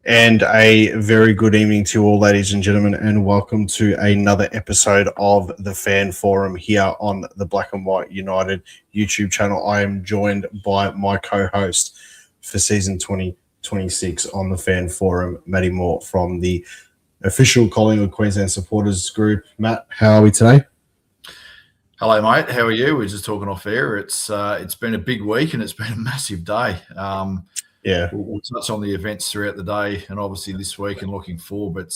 And a very good evening to you all, ladies and gentlemen, and welcome to another episode of the Fan Forum here on the Black and White United YouTube channel. I am joined by my co-host for season 2026 on the Fan Forum, Matty Moore from the official Collingwood Queensland supporters group. Matt, how are we today? Hello, mate. How are you? We were just talking off air. It's been a big week and it's been a massive day. We'll touch on the events throughout the day and obviously this week and looking forward. But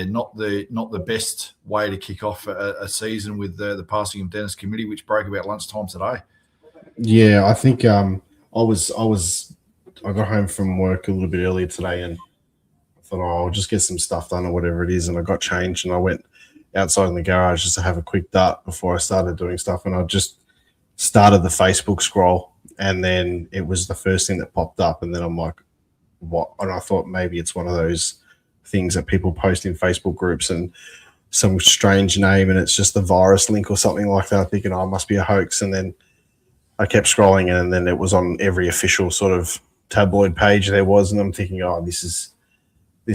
not the best way to kick off a season with the passing of Dennis Committee, which broke about lunchtime today. Yeah, I think I got home from work a little bit earlier today and I thought, I'll just get some stuff done or whatever it is, and I got changed and I went outside in the garage just to have a quick dart before I started doing stuff, and I just started the Facebook scroll. And then it was the first thing that popped up. And then I'm like, what? And I thought maybe it's one of those things that people post in Facebook groups and some strange name and it's just the virus link or something like that. I'm thinking, it must be a hoax. And then I kept scrolling and then it was on every official sort of tabloid page there was. And I'm thinking, this is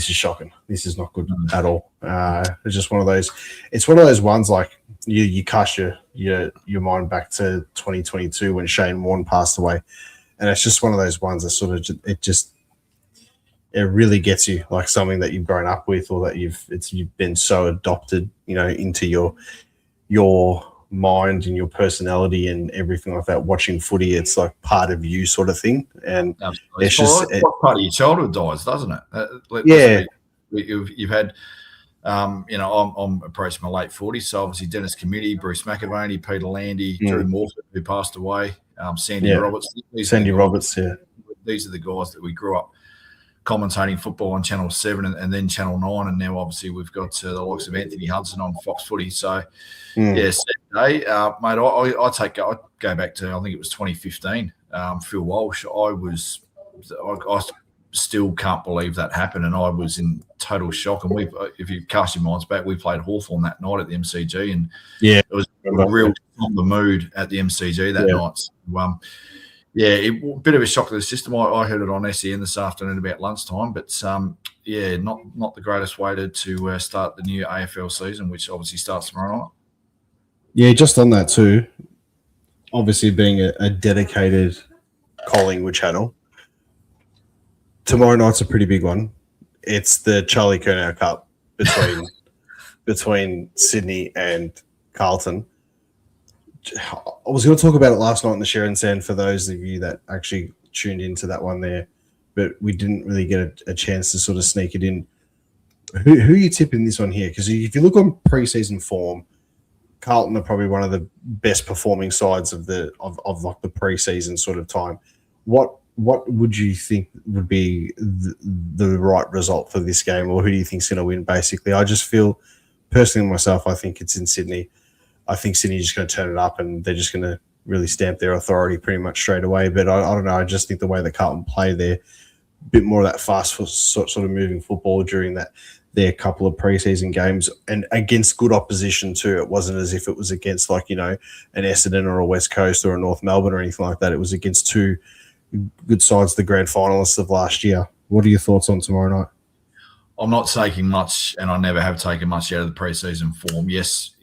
shocking. This is not good at all. It's just one of those. It's one of those ones like you cast your mind back to 2022 when Shane Warne passed away, and it's just one of those ones that sort of it really gets you, like something that you've grown up with or that you've been so adopted, into your mind and your personality and everything like that. Watching footy, it's like part of you, sort of thing, and absolutely. It's just part of your childhood dies, doesn't it? You've had. I'm approaching my late 40s, so obviously Dennis Committee, Bruce McAvaney, Peter Landy, Drew Morford, who passed away, Sandy Roberts. These are the guys that we grew up commentating football on Channel 7 and then Channel 9, and now obviously we've got the likes of Anthony Hudson on Fox Footy. So, sad day. Mate, I go back to, I think it was 2015, Phil Walsh. I still can't believe that happened, and I was in total shock. And if you cast your minds back, we played Hawthorn that night at the MCG, and it was a real somber mood at the MCG that night. So, a bit of a shock to the system. I heard it on SEN this afternoon about lunchtime, but not the greatest way to start the new AFL season, which obviously starts tomorrow night. Yeah, just on that too. Obviously, being a dedicated Collingwood channel. Tomorrow night's a pretty big one. It's the Charlie Curnow Cup between Sydney and Carlton. I was going to talk about it last night in the Share and Sand for those of you that actually tuned into that one there, but we didn't really get a chance to sort of sneak it in. Who are you tipping this one here? Because if you look on preseason form, Carlton are probably one of the best performing sides of like the preseason sort of time. What would you think would be the right result for this game, or who do you think is going to win, basically? I just feel, personally myself, I think it's in Sydney. I think Sydney's just going to turn it up and they're just going to really stamp their authority pretty much straight away. But I don't know. I just think the way that Carlton play there, a bit more of that fast sort of moving football during their couple of preseason games and against good opposition too. It wasn't as if it was against an Essendon or a West Coast or a North Melbourne or anything like that. It was against two good sides, the grand finalists of last year. What are your thoughts on tomorrow night? I'm not taking much, and I never have taken much out of the preseason form. Yes,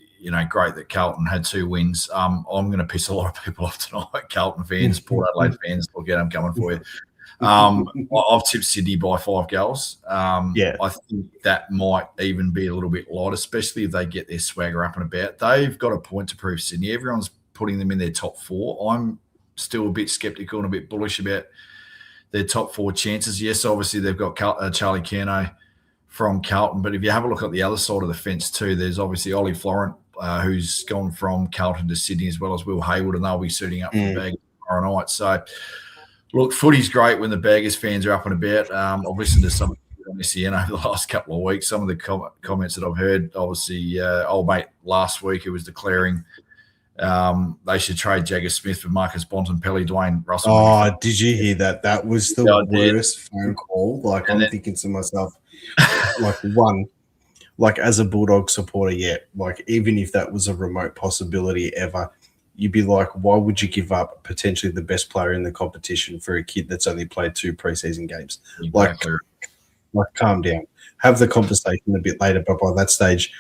great that Carlton had 2 wins. I'm going to piss a lot of people off tonight. Carlton fans, Port Adelaide fans, look at them coming for you. I've tipped Sydney by 5 goals. I think that might even be a little bit light, especially if they get their swagger up and about. They've got a point to prove, Sydney. Everyone's putting them in their top 4. I'm still a bit sceptical and a bit bullish about their top 4 chances. Yes, obviously they've got Charlie Curnow from Carlton, but if you have a look at the other side of the fence too, there's obviously Ollie Florent, who's gone from Carlton to Sydney, as well as Will Hayward, and they'll be suiting up for the Baggers tomorrow night. So, look, footy's great when the Baggers fans are up and about. I've listened to some on SEN over the last couple of weeks. Some of the comments that I've heard, obviously, old mate last week who was declaring they should trade Jagger Smith for Marcus Bontempelli, Dwayne Russell. Oh, did you hear that? That was the worst phone call. Like, I'm thinking to myself, as a Bulldog supporter, even if that was a remote possibility ever, you'd be like, why would you give up potentially the best player in the competition for a kid that's only played 2 preseason games? Exactly. Like calm down. Have the conversation a bit later, but by that stage,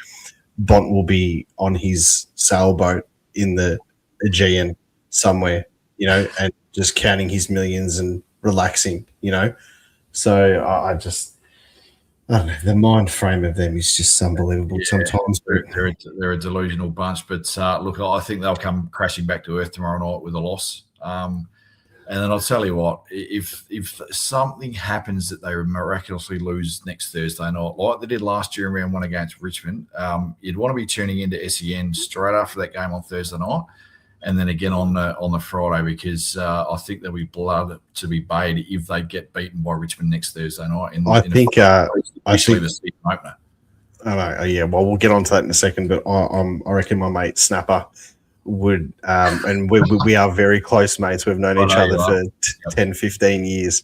Bont will be on his sailboat in the Aegean somewhere, and just counting his millions and relaxing, So I don't know. The mind frame of them is just unbelievable sometimes. They're a delusional bunch. But look, I think they'll come crashing back to earth tomorrow night with a loss. And then I'll tell you what, if something happens that they miraculously lose next Thursday night, like they did last year in round 1 against Richmond, you'd want to be tuning into SEN straight after that game on Thursday night, and then again on the Friday, because I think there'll be blood to be bathed if they get beaten by Richmond next Thursday night. I think the season opener. Yeah, well, we'll get onto that in a second, but I reckon my mate Snapper would, and we are very close mates. We've known each other for 10, 15 years.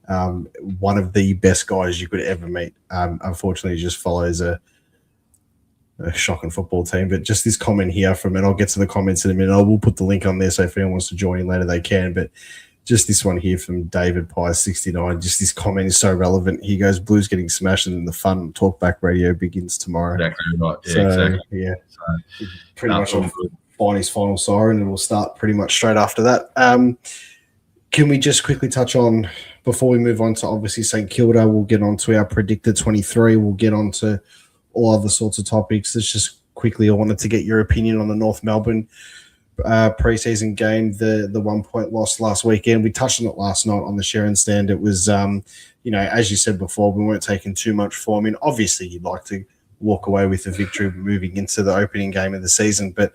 One of the best guys you could ever meet. Unfortunately, he just follows a shocking football team. But just this comment here from, and I'll get to the comments in a minute. I will put the link on there so if anyone wants to join in later, they can. But just this one here from David Pye 69. Just this comment is so relevant. He goes, "Blues getting smashed, and the fun talkback radio begins tomorrow." Exactly right. Yeah, so, exactly. Yeah, so, pretty much on find his final siren, and we'll start pretty much straight after that. Can we just quickly touch on, before we move on to obviously St Kilda, we'll get on to our predicted 23. We'll get on to all other sorts of topics. Let's just quickly, I wanted to get your opinion on the North Melbourne preseason game, the 1 point loss last weekend. We touched on it last night on the Sharon stand. It was, as you said before, we weren't taking too much form in. Obviously, you'd like to walk away with a victory moving into the opening game of the season, but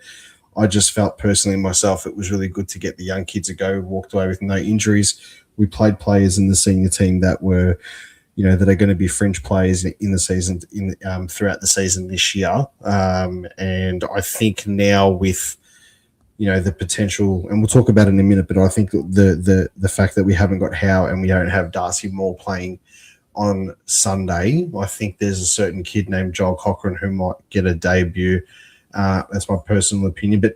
I just felt personally myself it was really good to get the young kids a go, walked away with no injuries. We played players in the senior team that were, that are going to be fringe players in the season, throughout the season this year. And I think now with, the potential, and we'll talk about it in a minute, but I think the fact that we haven't got Howe and we don't have Darcy Moore playing on Sunday, I think there's a certain kid named Joel Cochran who might get a debut. That's my personal opinion. But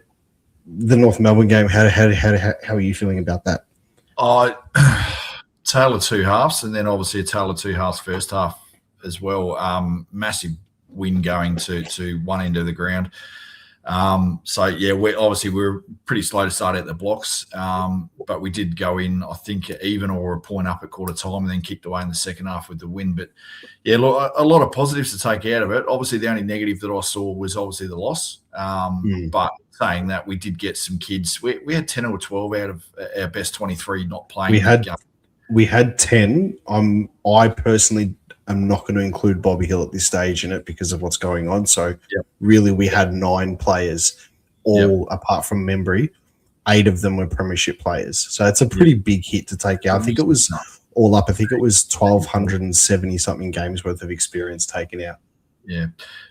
the North Melbourne game, how are you feeling about that? Tale of two halves, and then obviously a tale of two halves first half as well. Massive win going to one end of the ground. We're pretty slow to start at the blocks, but we did go in, I think, even or a point up at quarter time, and then kicked away in the second half with the win. But yeah, look, a lot of positives to take out of it. Obviously, the only negative that I saw was obviously the loss. But saying that, we did get some kids. We had 10 or 12 out of our best 23 not playing. We had 10. I personally am not going to include Bobby Hill at this stage in it because of what's going on. So really we had 9 players, all apart from Membry. 8 of them were premiership players. So it's a pretty big hit to take out. I think it was all up. I think it was 1,270 something games worth of experience taken out. Yeah.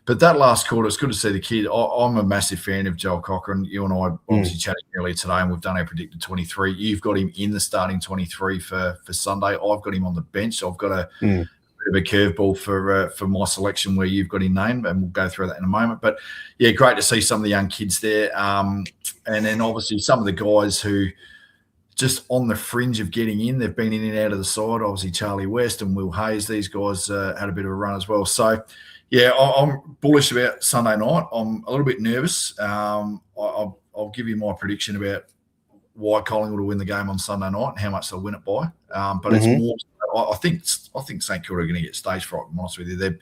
But that last quarter, it's good to see the kid. I'm a massive fan of Joel Cochran. You and I obviously chatted earlier today, and we've done our predicted 23. You've got him in the starting 23 for Sunday. I've got him on the bench. So I've got a bit of a curveball for my selection where you've got him named, and we'll go through that in a moment. But yeah, great to see some of the young kids there. And then obviously some of the guys who just on the fringe of getting in, they've been in and out of the side. Obviously Charlie West and Will Hayes, these guys had a bit of a run as well. So yeah, I'm bullish about Sunday night. I'm a little bit nervous. I'll give you my prediction about why Collingwood will win the game on Sunday night and how much they'll win it by. But it's more. I think St Kilda are going to get stage fright. To be honest with you,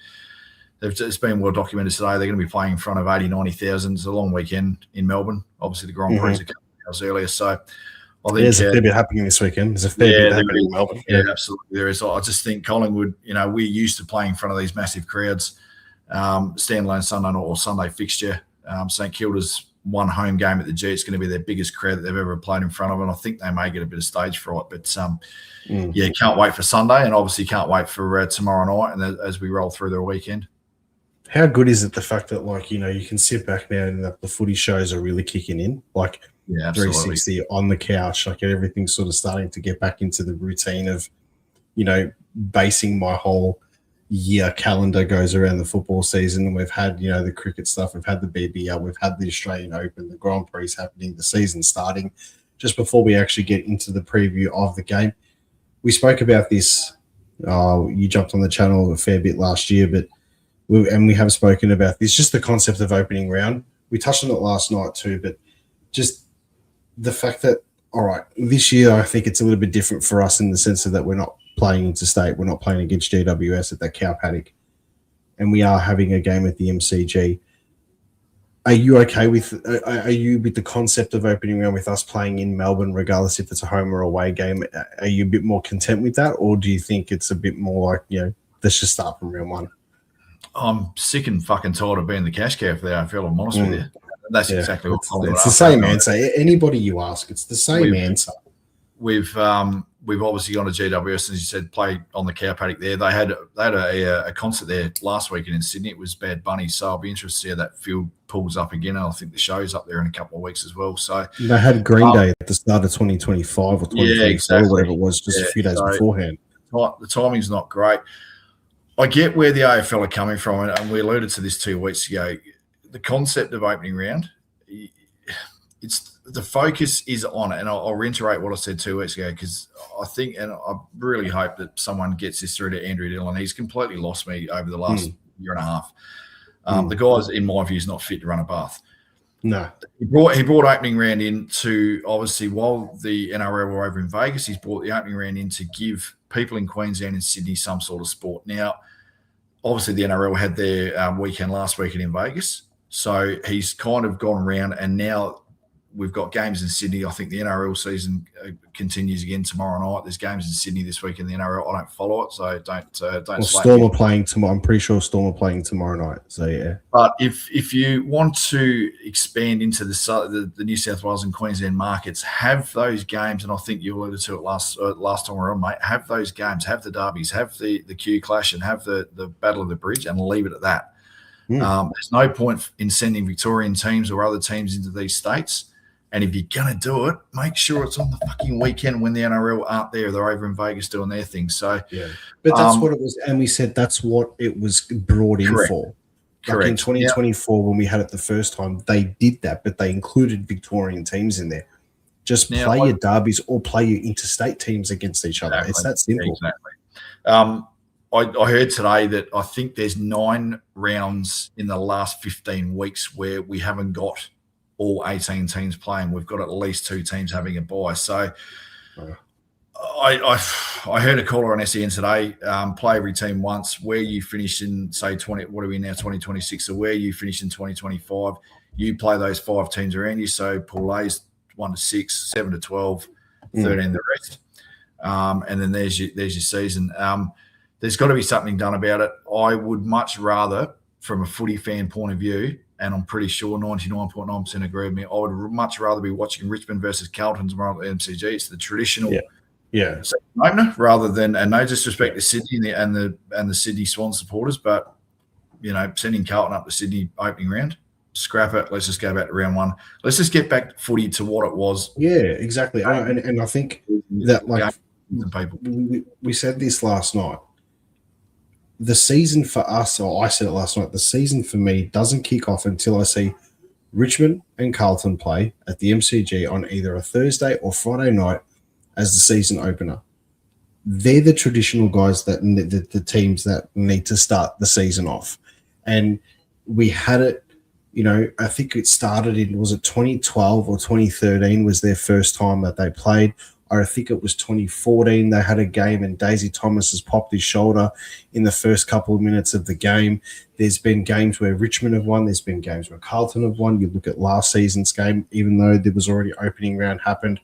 it's been well documented today. They're going to be playing in front of 80,000, 90,000. It's a long weekend in Melbourne. Obviously, the Grand Prix are coming hours earlier, so I think there's a fair bit happening this weekend. There's a fair bit happening in Melbourne. Yeah, absolutely, there is. I just think Collingwood. We're used to playing in front of these massive crowds. Standalone Sunday night or Sunday fixture. St Kilda's one home game at the G. It's going to be their biggest crowd that they've ever played in front of, and I think they may get a bit of stage fright. But can't wait for Sunday, and obviously can't wait for tomorrow night, and as we roll through the weekend. How good is it the fact that you can sit back now and the footy shows are really kicking in, 360 on the couch, everything's sort of starting to get back into the routine of, basing my whole year calendar goes around the football season. We've had, the cricket stuff, we've had the BBL, we've had the Australian Open, the Grand Prix happening, the season starting. Just before we actually get into the preview of the game, we spoke about this. You jumped on the channel a fair bit last year, but we have spoken about this, just the concept of opening round. We touched on it last night too, but just the fact that, all right, this year I think it's a little bit different for us in the sense of that we're not playing interstate, we're not playing against GWS at that cow paddock, and we are having a game at the MCG. Are you okay with? Are you with the concept of opening round with us playing in Melbourne, regardless if it's a home or away game? Are you a bit more content with that, or do you think it's a bit more like, let's just start from round one? I'm sick and fucking tired of being the cash cow for the AFL. I'm honest with you. That's exactly what it's the same answer. Anybody you ask, it's the same answer. We've obviously gone to GWS, as you said, play on the cow paddock there. They had a concert there last weekend in Sydney. It was Bad Bunny, so I'll be interested to see how that field pulls up again. And I think the show's up there in a couple of weeks as well. So they had Green Day at the start of 2025 or 2024, or whatever it was, just a few days beforehand. The timing's not great. I get where the AFL are coming from, and we alluded to this 2 weeks ago. The concept of opening round, it's the focus is on it, and I'll reiterate what I said 2 weeks ago, because I think, and I really hope that someone gets this through to Andrew Dillon. He's completely lost me over the last year and a half. The guy's, in my view, is not fit to run a bath. No. He brought opening round in to, obviously, while the NRL were over in Vegas, he's brought the opening round in to give people in Queensland and Sydney some sort of sport. Now, obviously, the NRL had their weekend last weekend in Vegas, so he's kind of gone around, and now we've got games in Sydney. I think the NRL season continues again tomorrow night. There's games in Sydney this week in the NRL. I don't follow it, so don't. Well, Storm are playing tomorrow. I'm pretty sure Storm are playing tomorrow night. So yeah. But if you want to expand into the New South Wales and Queensland markets, have those games, and I think you alluded to it last time we were on, mate. Have those games, have the derbies, have the Q Clash, and have the Battle of the Bridge, and leave it at that. There's no point in sending Victorian teams or other teams into these states. And if you're going to do it, make sure it's on the fucking weekend when the NRL aren't there. They're over in Vegas doing their thing. So, yeah. But that's what it was. And we said that's what it was brought in for. Correct. Like in 2024, when we had it the first time, they did that, but they included Victorian teams in there. Just play your derbies or play your interstate teams against each other. It's that simple. Exactly. I heard today that I think there's 9 rounds in the last 15 weeks where we haven't got all 18 teams playing. We've got at least 2 teams having a bye. So I heard a caller on SEN today, play every team once. Where you finish in, say, 2026, so where you finish in 2025, you play those 5 teams around you. So Pool A's 1 to 6, 7 to 12, 13 the rest. And then there's your season. There's got to be something done about it. I would much rather, from a footy fan point of view, and I'm pretty sure 99.9% agree with me, I would much rather be watching Richmond versus Carlton tomorrow at the MCG. It's the traditional opener, rather than, and no disrespect to Sydney and the Sydney Swan supporters, but sending Carlton up to Sydney opening round, scrap it. Let's just go back to round 1. Let's just get back footy to what it was. Yeah, exactly. And I think that, like, people, we said this last night. The season for us, or I said it last night, the season for me doesn't kick off until I see Richmond and Carlton play at the MCG on either a Thursday or Friday night as the season opener. They're the traditional guys, that the teams that need to start the season off. And we had it, I think it started in, was it 2012 or 2013 was their first time that they played. I think it was 2014. They had a game and Daisy Thomas has popped his shoulder in the first couple of minutes of the game. There's been games where Richmond have won. There's been games where Carlton have won. You look at last season's game, even though there was already opening round happened,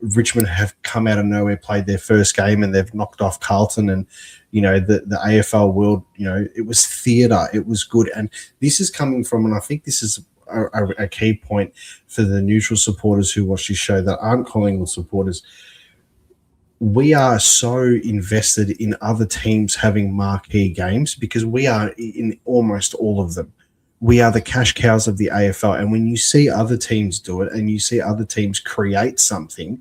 Richmond have come out of nowhere, played their first game, and they've knocked off Carlton. And, the AFL world, it was theatre. It was good. And this is coming from, and I think this is a key point for the neutral supporters who watch this show that aren't Collingwood supporters. We are so invested in other teams having marquee games because we are in almost all of them. We are the cash cows of the AFL. And when you see other teams do it and you see other teams create something,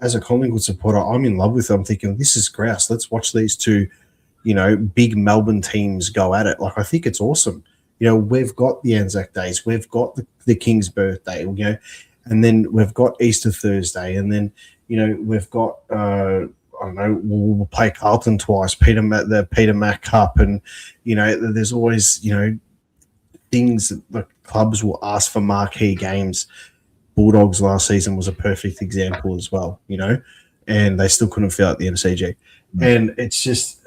as a Collingwood supporter, I'm in love with it. I'm thinking, this is grouse. Let's watch these two big Melbourne teams go at it. Like, I think it's awesome. We've got the Anzac Days, we've got the King's birthday, and then we've got Easter Thursday, and then we've got I don't know, we'll play Carlton twice, the Peter Mac Cup, and there's always things that the clubs will ask for marquee games. Bulldogs last season was a perfect example as well, and they still couldn't fill out the MCG, and it's just.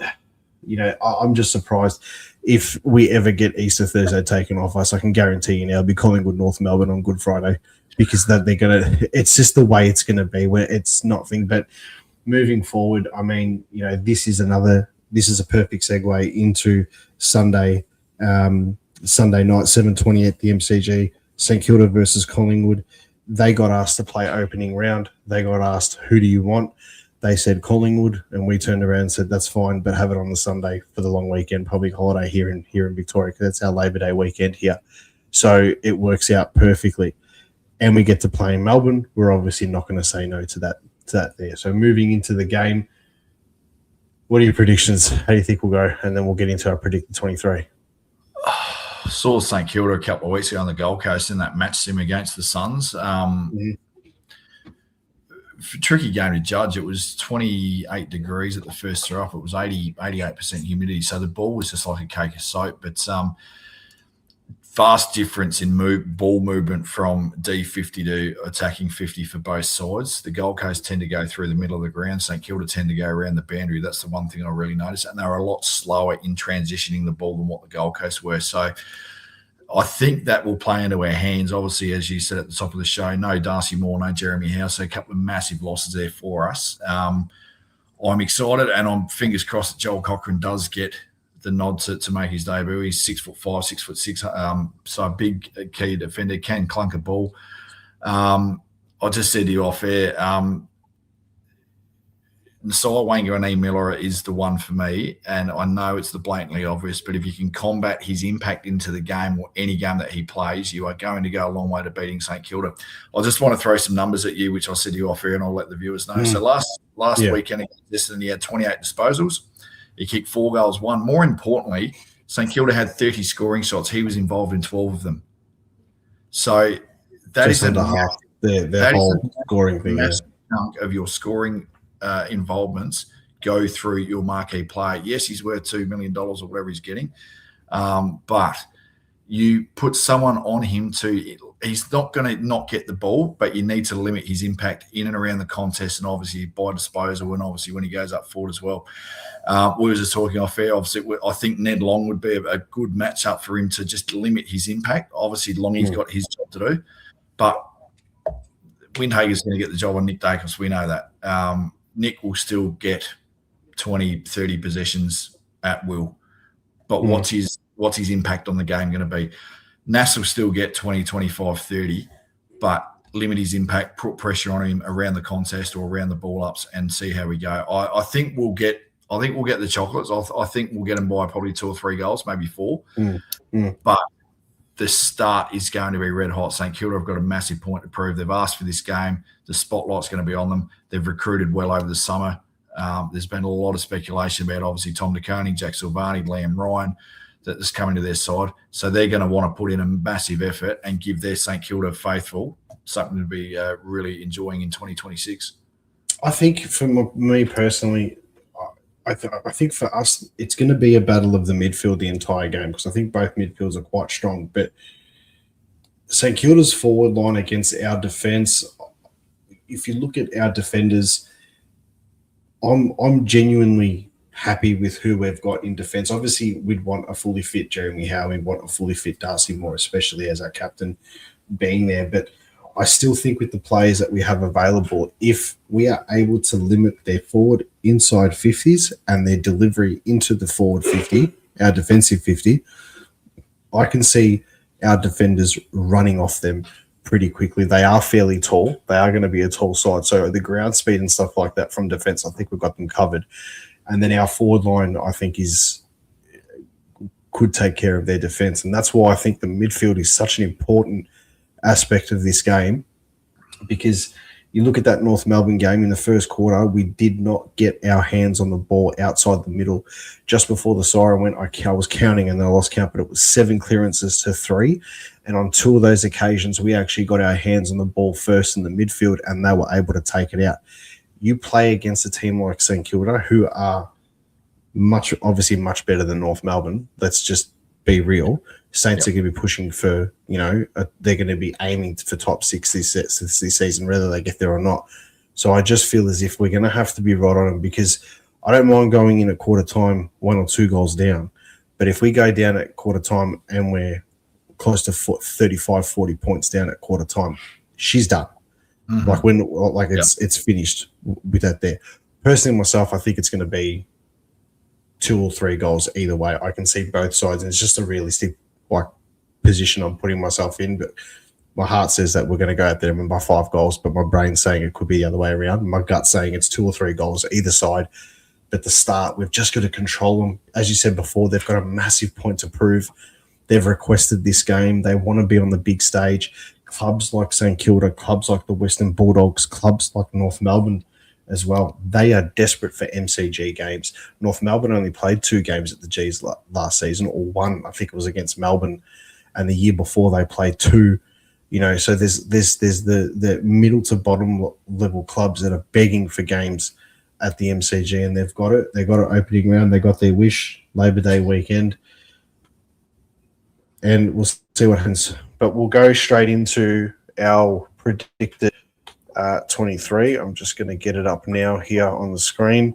I'm just surprised if we ever get Easter Thursday taken off us. I can guarantee you now, I'll be Collingwood North Melbourne on Good Friday, because they're gonna. It's just the way it's gonna be. Where it's nothing. But moving forward, I mean, this is a perfect segue into Sunday, Sunday night, 7:20 at the MCG. St Kilda versus Collingwood. They got asked to play opening round. They got asked, who do you want? They said Collingwood, and we turned around and said, that's fine, but have it on the Sunday for the long weekend, public holiday here in Victoria, because that's our Labor Day weekend here. So it works out perfectly. And we get to play in Melbourne. We're obviously not going to say no to that there. So moving into the game, what are your predictions? How do you think we'll go? And then we'll get into our predicted 23. Saw St Kilda a couple of weeks ago on the Gold Coast in that match sim against the Suns. Tricky game to judge. It was 28 degrees at the first throw up. It was 88% humidity. So the ball was just like a cake of soap. But vast difference in ball movement from D50 to attacking 50 for both sides. The Gold Coast tend to go through the middle of the ground. St Kilda tend to go around the boundary. That's the one thing I really noticed. And they were a lot slower in transitioning the ball than what the Gold Coast were. So I think that will play into our hands. Obviously, as you said at the top of the show, no Darcy Moore, no Jeremy Howe, so a couple of massive losses there for us. I'm excited, and I'm fingers crossed that Joel Cochran does get the nod to make his debut. He's 6'5", 6'6", so a big key defender, can clunk a ball. I just said to you off air, Nasai Wanganeen Miller is the one for me, and I know it's the blatantly obvious, but if you can combat his impact into the game or any game that he plays, you are going to go a long way to beating St Kilda. I just want to throw some numbers at you, which I said to you off air, and I'll let the viewers know. So last weekend against Essendon, he had 28 disposals. He kicked 4 goals, 1. More importantly, St Kilda had 30 scoring shots. He was involved in 12 of them. So that just is under half their whole scoring thing. Chunk of your scoring involvements go through your marquee player. Yes, he's worth $2 million or whatever he's getting, but you put someone on him he's not going to not get the ball, but you need to limit his impact in and around the contest, and obviously by disposal, and obviously when he goes up forward as well. We were just talking off air. Obviously, I think Ned Long would be a good matchup for him to just limit his impact. Obviously, Longy's got his job to do, but Windhager's going to get the job on Nick Dacos. We know that. Nick will still get 20, 30 possessions at will. But what's his impact on the game going to be? Nass will still get 20, 25, 30, but limit his impact, put pressure on him around the contest or around the ball ups and see how we go. I think we'll get the chocolates. I think we'll get them by probably 2 or 3 goals, maybe 4. But the start is going to be red hot. St Kilda have got a massive point to prove. They've asked for this game. The spotlight's going to be on them. They've recruited well over the summer. There's been a lot of speculation about, obviously, Tom DeConey, Jack Silvani, Liam Ryan, that's coming to their side. So they're going to want to put in a massive effort and give their St Kilda faithful something to be really enjoying in 2026. I think for me personally, I think for us, it's going to be a battle of the midfield the entire game, because I think both midfields are quite strong. But St Kilda's forward line against our defence, if you look at our defenders, I'm genuinely happy with who we've got in defence. Obviously, we'd want a fully fit Jeremy Howe. We'd want a fully fit Darcy Moore, especially as our captain being there. But I still think with the players that we have available, if we are able to limit their forward inside 50s and their delivery into the forward 50, our defensive 50, I can see our defenders running off them pretty quickly. They are fairly tall. They are going to be a tall side. So the ground speed and stuff like that from defence, I think we've got them covered. And then our forward line, I think, could take care of their defence. And that's why I think the midfield is such an important aspect of this game, because You look at that North Melbourne game in the first quarter, we did not get our hands on the ball outside the middle. Just before the siren went, I was counting and I lost count, but it was 7 clearances to 3. And on 2 of those occasions, we actually got our hands on the ball first in the midfield and they were able to take it out. You play against a team like St Kilda, who are obviously much better than North Melbourne. Let's just be real. Saints are going to be pushing for, they're going to be aiming for top 6 this season, whether they get there or not. So I just feel as if we're going to have to be right on them, because I don't mind going in at quarter time 1 or 2 goals down. But if we go down at quarter time and we're close to 35, 40 points down at quarter time, she's done. Mm-hmm. It's finished with that there. Personally, myself, I think it's going to be 2 or 3 goals either way. I can see both sides, and it's just a realistic position I'm putting myself in. But my heart says that we're going to go out there and win by 5 goals, but my brain's saying it could be the other way around. My gut's saying it's 2 or 3 goals either side. But the start, we've just got to control them. As you said before, they've got a massive point to prove. They've requested this game. They want to be on the big stage. Clubs like St Kilda, clubs like the Western Bulldogs, clubs like North Melbourne as well, they are desperate for MCG games. North Melbourne only played 2 games at the G's last season, or 1, I think it was against Melbourne, and the year before they played 2. So there's the middle to bottom level clubs that are begging for games at the MCG, and they've got it. They got it opening round. They got their wish Labor Day weekend, and we'll see what happens. But we'll go straight into our predicted 23. I'm just going to get it up now here on the screen.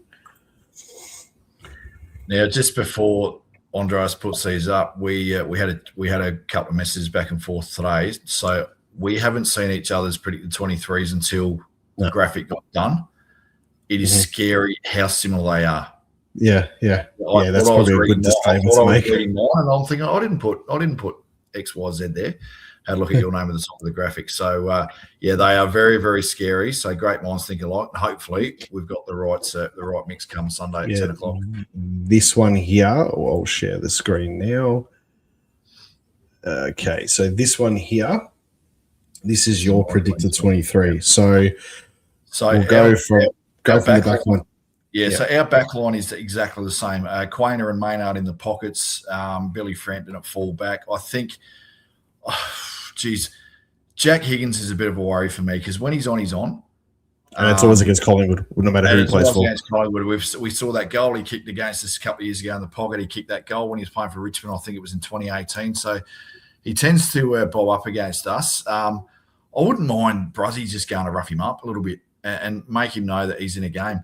Now, just before Andreas puts these up, we had a couple of messages back and forth today. So we haven't seen each other's predicted 23s until the graphic got done. It is scary how similar they are. Yeah. That's probably a good disclaimer to make. And I'm thinking, I didn't put X, Y, Z there. Had a look at your name at the top of the graphic. So they are very, very scary. So great minds think alike. And hopefully we've got the right mix come Sunday at 10 o'clock. This one here, I'll share the screen now. Okay, so this one here, this is your predicted 23. So we'll go from the back line. Yeah, so our back line is exactly the same. Quainer and Maynard in the pockets, Billy Frampton at full back. I think, Jack Higgins is a bit of a worry for me, because when he's on, he's on. And it's always against Collingwood, no matter who he plays for. Against Collingwood. We saw that goal he kicked against us a couple of years ago in the pocket. He kicked that goal when he was playing for Richmond. I think it was in 2018. So he tends to bob up against us. I wouldn't mind Bruzzy just going to rough him up a little bit and make him know that he's in a game.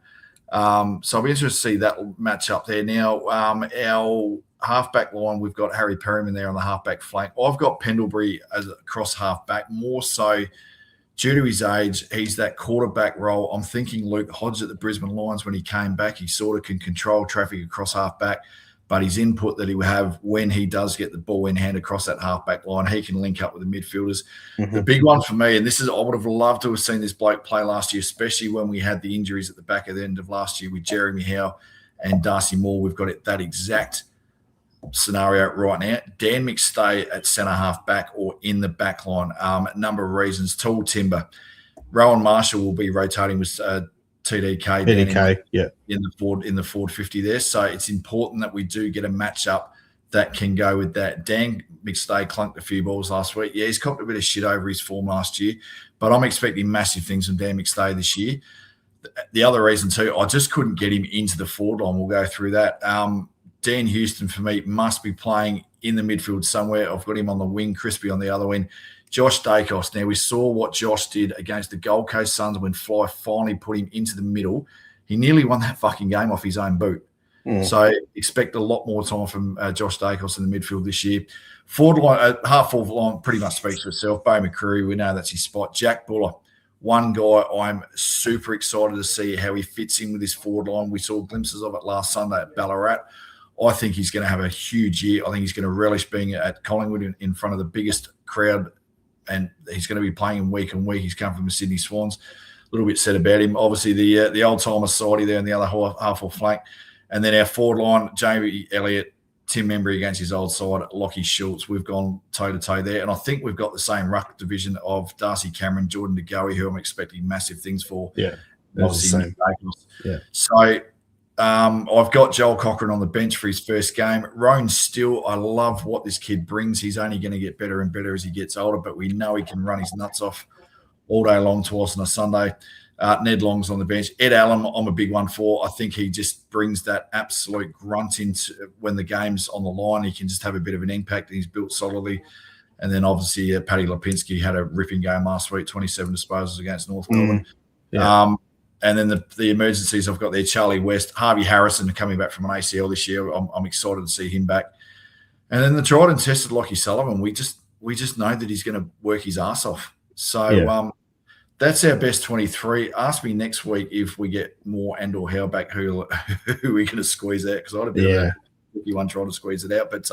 So I'll be interested to see that match up there. Now, our halfback line, we've got Harry Perryman there on the halfback flank. I've got Pendlebury as a cross halfback, more so due to his age. He's that quarterback role. I'm thinking Luke Hodge at the Brisbane Lions, when he came back, he sort of can control traffic across halfback, but his input that he will have when he does get the ball in hand across that halfback line, he can link up with the midfielders. The big one for me, and this is, I would have loved to have seen this bloke play last year, especially when we had the injuries at the back of the end of last year with Jeremy Howe and Darcy Moore. We've got that exact scenario right now. Dan McStay at centre half back or in the back line. A number of reasons. Tall timber. Rowan Marshall will be rotating with TDK in the forward 50 there. So it's important that we do get a matchup that can go with that. Dan McStay clunked a few balls last week. Yeah, he's copped a bit of shit over his form last year, but I'm expecting massive things from Dan McStay this year. The other reason too, I just couldn't get him into the forward line. We'll go through that. Dan Houston, for me, must be playing in the midfield somewhere. I've got him on the wing, Crispy on the other wing. Josh Dacos. Now, we saw what Josh did against the Gold Coast Suns when Fly finally put him into the middle. He nearly won that fucking game off his own boot. So expect a lot more time from Josh Dacos in the midfield this year. Forward line, half forward line pretty much speaks for itself. Bo McCreary, we know that's his spot. Jack Buller, one guy I'm super excited to see how he fits in with his forward line. We saw glimpses of it last Sunday at Ballarat. I think he's going to have a huge year. I think he's going to relish being at Collingwood in front of the biggest crowd, and he's going to be playing week on week. He's come from the Sydney Swans. A little bit said about him. Obviously, the old-timer Sidey there in the other half or flank. And then our forward line, Jamie Elliott, Tim Membry against his old side, Lockie Schultz. We've gone toe-to-toe there. And I think we've got the same ruck division of Darcy Cameron, Jordan De Goey, who I'm expecting massive things for. Yeah. Obviously, yeah. So I've got Joel Cochran on the bench for his first game. Roan Still, I love what this kid brings. He's only going to get better and better as he gets older, but we know he can run his nuts off all day long to us on a Sunday. Ned Long's on the bench. Ed Allen, I'm a big one for. I think he just brings that absolute grunt into when the game's on the line. He can just have a bit of an impact, and he's built solidly. And then obviously Paddy Lipinski had a ripping game last week, 27 disposals against North Melbourne. Yeah. And then the emergencies I've got there, Charlie West, Harvey Harrison coming back from an ACL this year. I'm excited to see him back. And then the tried and tested Lockie Sullivan, we just know that he's going to work his ass off. So that's our best 23. Ask me next week if we get more and/or Howe back, who we're going to squeeze out, because I had a bit of a tricky one trying to squeeze it out. But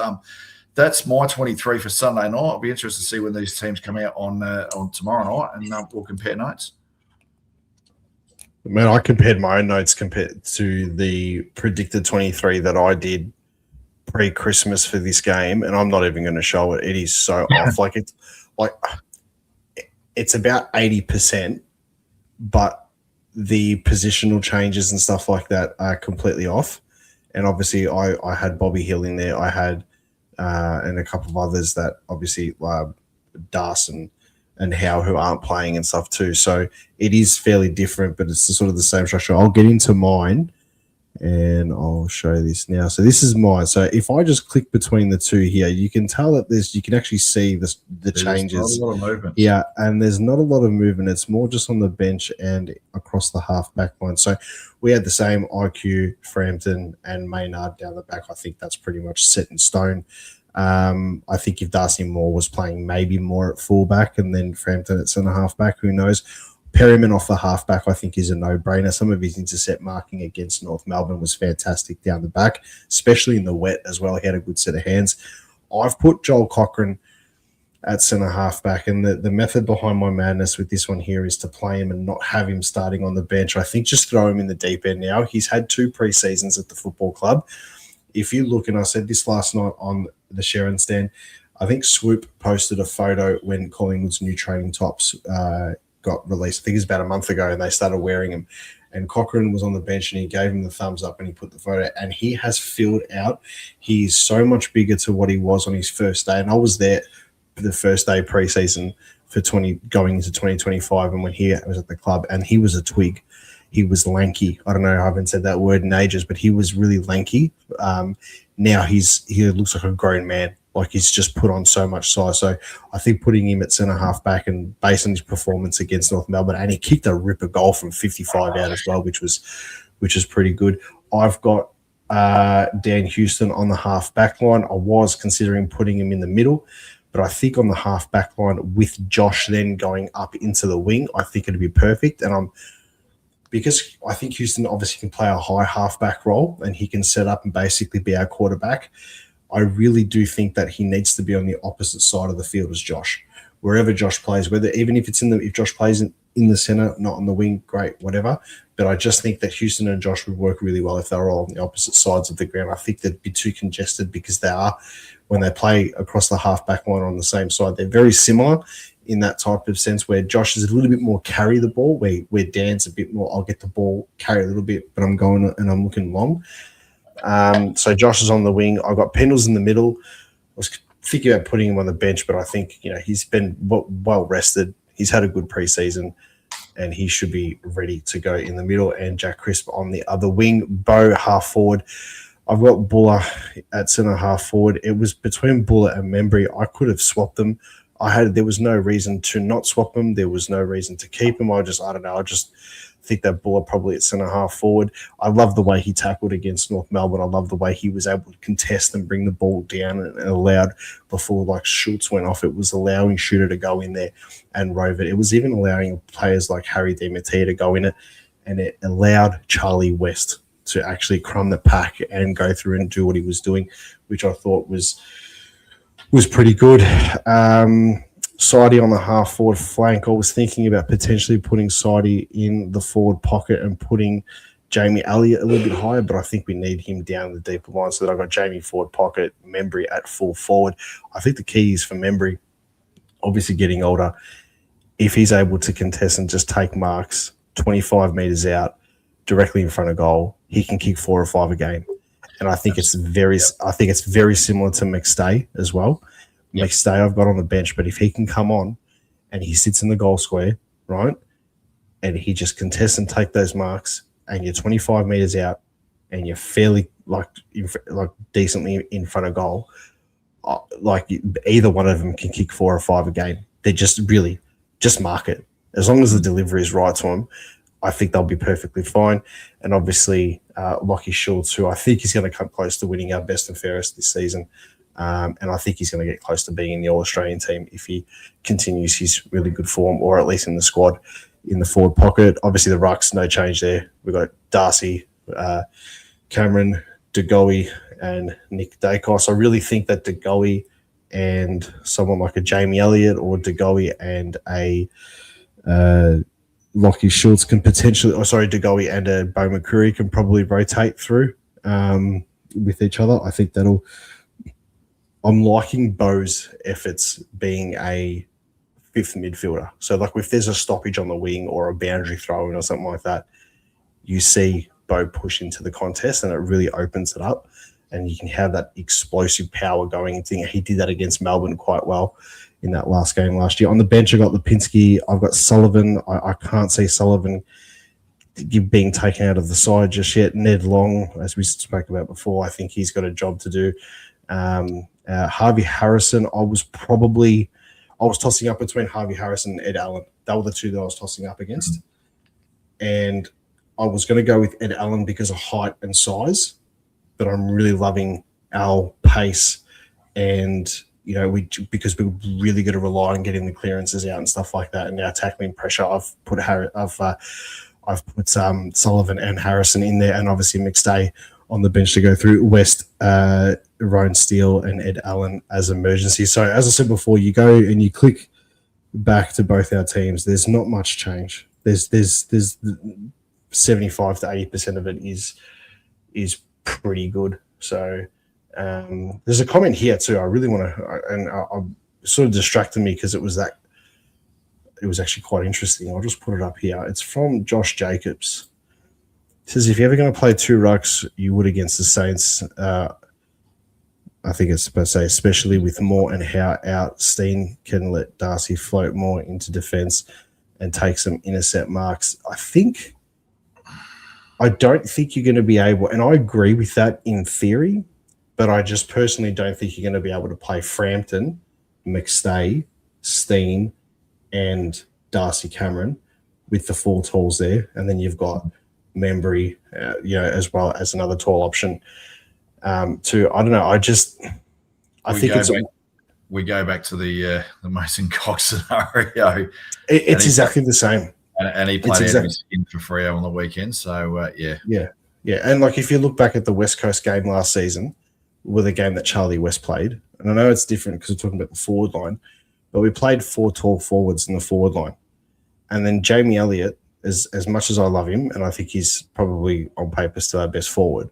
that's my 23 for Sunday night. I'll be interested to see when these teams come out on tomorrow night, and we'll compare notes. Man, I compared my own notes compared to the predicted 23 that I did pre-Christmas for this game, and I'm not even going to show it. It is so off. It's about 80%, but the positional changes and stuff like that are completely off. And obviously, I had Bobby Hill in there. I had and a couple of others that obviously Darcy and Howe, who aren't playing and stuff too. So it is fairly different, but it's sort of the same structure. I'll get into mine and I'll show this now. So this is mine. So if I just click between the two here, you can tell that you can actually see the changes. Not a lot of movement. Yeah, and there's not a lot of movement. It's more just on the bench and across the half back line. So we had the same IQ, Frampton and Maynard down the back. I think that's pretty much set in stone. I think if Darcy Moore was playing maybe more at fullback and then Frampton at centre half back, who knows? Perryman off the half back, I think, is a no-brainer. Some of his intercept marking against North Melbourne was fantastic down the back, especially in the wet as well. He had a good set of hands. I've put Joel Cochran at centre half back, and the method behind my madness with this one here is to play him and not have him starting on the bench. I think just throw him in the deep end now. He's had 2 pre-seasons at the football club. If you look, and I said this last night on the Sharon stand, I think Swoop posted a photo when Collingwood's new training tops got released. I think it was about a month ago, and they started wearing them. And Cochran was on the bench, and he gave him the thumbs up, and he put the photo. And he has filled out. He's so much bigger to what he was on his first day. And I was there for the first day preseason for going into 2025, and when he was at the club, and he was a twig. He was lanky. I don't know. I haven't said that word in ages, but he was really lanky. Now he looks like a grown man. Like, he's just put on so much size. So I think putting him at centre half back, and based on his performance against North Melbourne, and he kicked a ripper goal from 55 out as well, which is pretty good. I've got Dan Houston on the half back line. I was considering putting him in the middle, but I think on the half back line with Josh then going up into the wing, I think it'd be perfect. And because I think Houston obviously can play a high halfback role, and he can set up and basically be our quarterback. I really do think that he needs to be on the opposite side of the field as Josh. Wherever Josh plays, even if Josh plays in the center, not on the wing, great, whatever. But I just think that Houston and Josh would work really well if they were all on the opposite sides of the ground. I think they'd be too congested, because they are, when they play across the half-back line on the same side. They're very similar in that type of sense, where Josh is a little bit more carry the ball, where Dan's a bit more, I'll get the ball, carry a little bit, but I'm going and I'm looking long. So Josh is on the wing. I've got Pendles in the middle. I was thinking about putting him on the bench, but I think he's been well rested. He's had a good preseason, and he should be ready to go in the middle. And Jack Crisp on the other wing. Bo half forward. I've got Buller at centre half forward. It was between Buller and Membry. I could have swapped them. There was no reason to not swap them. There was no reason to keep them. I just think that Buller probably at centre half forward. I love the way he tackled against North Melbourne. I love the way he was able to contest and bring the ball down, and allowed, before Schultz went off, it was allowing Shooter to go in there and rove it. It was even allowing players like Harry DiMattia to go in it, and it allowed Charlie West to actually crumb the pack and go through and do what he was doing, which I thought was pretty good. Sidey on the half forward flank. I was thinking about potentially putting Sidey in the forward pocket and putting Jamie Elliott a little bit higher, but I think we need him down the deeper line so that I've got Jamie forward pocket, Membry at full forward. I think the key is for Membry, obviously getting older, if he's able to contest and just take marks 25 metres out directly in front of goal, he can kick 4 or 5 a game. And I think it's very similar to McStay as well. Yep. McStay I've got on the bench, but if he can come on and he sits in the goal square, right, and he just contests and take those marks, and you're 25 metres out, and you're fairly like decently in front of goal, like either one of them can kick 4 or 5 a game. They're just mark it. As long as the delivery is right to them, I think they'll be perfectly fine. And obviously, Lachie Schultz, who I think is going to come close to winning our best and fairest this season. And I think he's going to get close to being in the All-Australian team if he continues his really good form, or at least in the squad in the forward pocket. Obviously, the rucks, no change there. We've got Darcy, Cameron, De Goey, and Nick Dacos. I really think that De Goey and someone like a Jamie Elliott, or De Goey and a Lachie Schultz can potentially, De Goey and a Bo McCreary can probably rotate through with each other. I think I'm liking Bo's efforts being a fifth midfielder. So, like, if there's a stoppage on the wing or a boundary throw-in or something like that, you see Bo push into the contest, and it really opens it up, and you can have that explosive power going thing. He did that against Melbourne quite well in that last game last year. On the bench, I got Lipinski. I've got Sullivan. I can't see Sullivan being taken out of the side just yet. Ned Long, as we spoke about before, I think he's got a job to do. Harvey Harrison, I was tossing up between Harvey Harrison and Ed Allen. They were the two that I was tossing up against. And I was going to go with Ed Allen because of height and size, but I'm really loving our pace, and because we're really going to rely on getting the clearances out and stuff like that, and our tackling pressure. I've put Sullivan and Harrison in there, and obviously McStay on the bench to go through. West, Ryan Steele, and Ed Allen as emergency. So as I said before, you go and you click back to both our teams. There's not much change. There's 75 to 80% of it is pretty good. So there's a comment here too. I really want to, and I sort of distracted me because it was actually quite interesting. I'll just put it up here. It's from Josh Jacobs. It says, if you're ever going to play 2 rucks, you would against the Saints. I think it's supposed to say, especially with Moore and Howe out, Steen can let Darcy float more into defence and take some intercept marks. I don't think you're going to be able, and I agree with that in theory, but I just personally don't think you're going to be able to play Frampton, McStay, Steen, and Darcy Cameron with the 4 talls there, and then you've got Membry, as well as another tall option. To I don't know. We go back to the Mason Cox scenario. It's exactly the same. And he played out of his skin for Freo on the weekend. So yeah. And like, if you look back at the West Coast game last season, with a game that Charlie West played, and I know it's different because we're talking about the forward line, but we played 4 tall forwards in the forward line, and then Jamie Elliott, as much as I love him, and I think he's probably on paper still our best forward,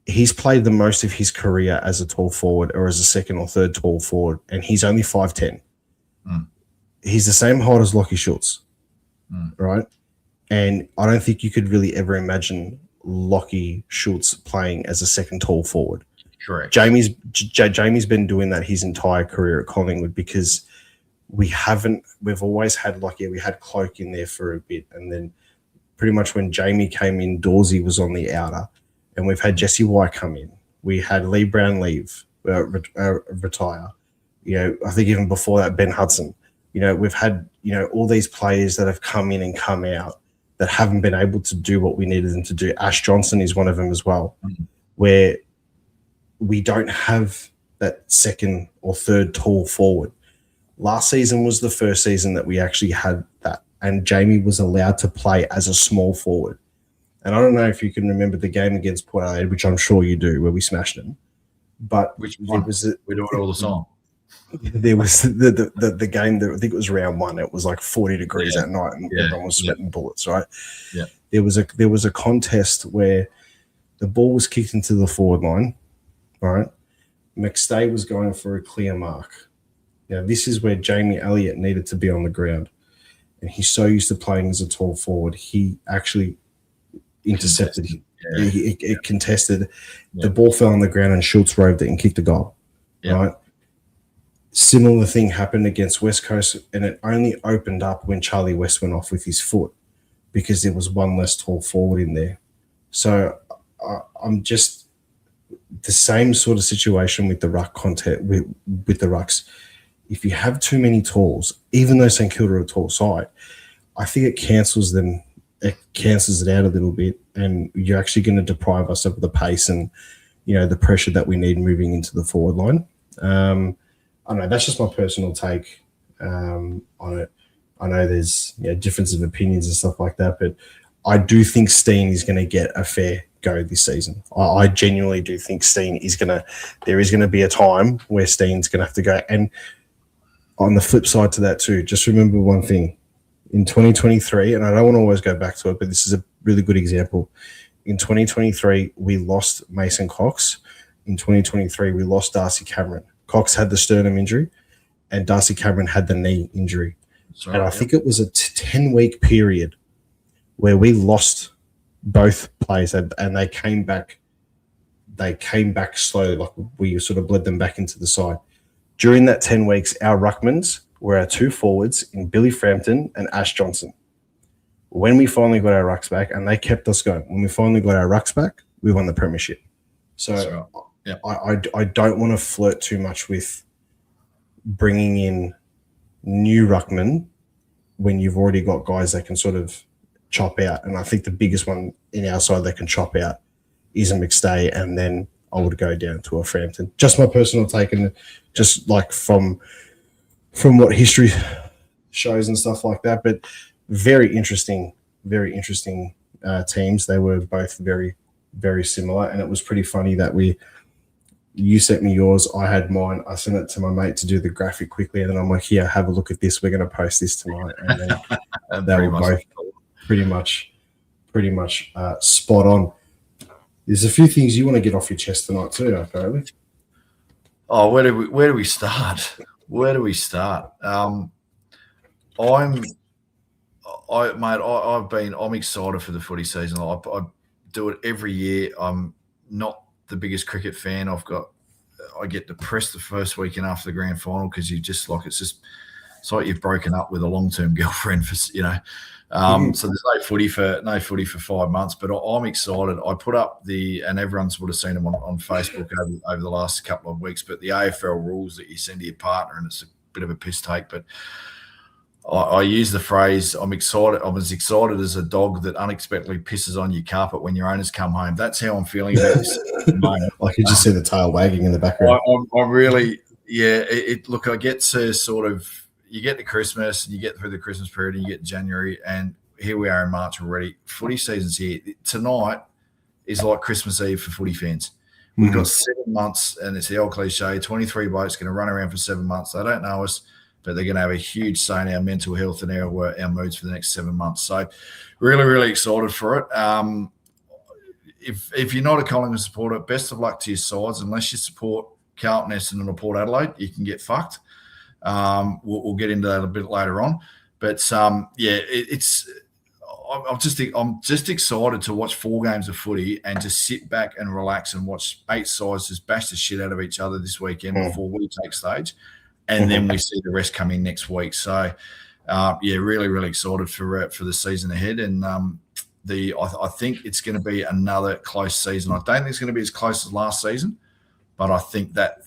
he's played the most of his career as a tall forward or as a second or third tall forward, and he's only 5'10". He's the same height as Lachie Schultz, right? And I don't think you could really ever imagine Lachie Schultz playing as a second tall forward. Correct. Jamie's been doing that his entire career at Collingwood because we've always had we had Cloak in there for a bit, and then pretty much when Jamie came in, Dawsey was on the outer, and we've had Jesse White come in. We had Lee Brown retire. I think even before that, Ben Hudson. We've had all these players that have come in and come out that haven't been able to do what we needed them to do. Ash Johnson is one of them as well, where we don't have that second or third tall forward. Last season was the first season that we actually had that, and Jamie was allowed to play as a small forward. And I don't know if you can remember the game against Port Adelaide, which I'm sure you do, where we smashed them. But we do it all the time. There was the game that I think it was round 1. It was like 40 degrees that night, and everyone was sweating bullets, right? Yeah. there was a contest where the ball was kicked into the forward line, right? McStay was going for a clear mark. Now, this is where Jamie Elliott needed to be on the ground. And he's so used to playing as a tall forward, he actually intercepted. It contested. Yeah. The ball fell on the ground and Schultz roved it and kicked a goal. Yeah. Right? Similar thing happened against West Coast, and it only opened up when Charlie West went off with his foot because there was one less tall forward in there. So I'm just the same sort of situation with the ruck content with the rucks. If you have too many talls, even though St Kilda are a tall side, I think it cancels them. It cancels it out a little bit, and you're actually going to deprive us of the pace and the pressure that we need moving into the forward line. I don't know, that's just my personal take on it. I know there's difference of opinions and stuff like that, but I do think Steen is going to get a fair go this season. I genuinely do think there is going to be a time where Steen's going to have to go. And on the flip side to that too, just remember one thing. In 2023, and I don't want to always go back to it, but this is a really good example. In 2023, we lost Mason Cox. In 2023, we lost Darcy Cameron. Cox had the sternum injury, and Darcy Cameron had the knee injury. And I think it was a 10-week period where we lost both players, and they came back. They came back slowly, like we sort of bled them back into the side. During that 10 weeks, our ruckmans were our two forwards in Billy Frampton and Ash Johnson. When we finally got our rucks back, and they kept us going, when we finally got our rucks back, we won the premiership. So I don't want to flirt too much with bringing in new ruckmen when you've already got guys that can sort of chop out. And I think the biggest one in our side that can chop out is a McStay, and then I would go down to a Frampton. Just my personal take, and just like from what history shows and stuff like that. But very interesting teams. They were both very, very similar, and it was pretty funny that you sent me yours, I had mine. I sent it to my mate to do the graphic quickly, and then I'm like, here, have a look at this. We're going to post this tonight. And then they were both pretty much spot on. There's a few things you want to get off your chest tonight too, apparently. Oh, where do we start? Where do we start? I'm excited for the footy season. I do it every year. I'm not the biggest cricket fan. I get depressed the first weekend after the grand final because it's like you've broken up with a long-term girlfriend for. So there's no footy for 5 months. But I'm excited. I put up and everyone's would have seen them on Facebook over the last couple of weeks. But the AFL rules that you send to your partner, and it's a bit of a piss take, but I use the phrase, I'm excited. I'm as excited as a dog that unexpectedly pisses on your carpet when your owners come home. That's how I'm feeling about this. I could just see the tail wagging in the background. I'm really, look, I get to sort of, you get to Christmas and you get through the Christmas period and you get January, and here we are in March already. Footy season's here. Tonight is like Christmas Eve for footy fans. We've got 7 months, and it's the old cliche, 23 blokes going to run around for 7 months. They don't know us, but they're going to have a huge say in our mental health and our moods for the next 7 months. So really, really excited for it. If you're not a Collingwood supporter, best of luck to your sides. Unless you support Carlton, Essendon or Port Adelaide, you can get fucked. We'll get into that a bit later on. But, I'm just excited to watch 4 games of footy and just sit back and relax and watch 8 sides just bash the shit out of each other this weekend before we take stage. And then we see the rest come in next week. So, really, really excited for the season ahead. And I think it's going to be another close season. I don't think it's going to be as close as last season, but I think that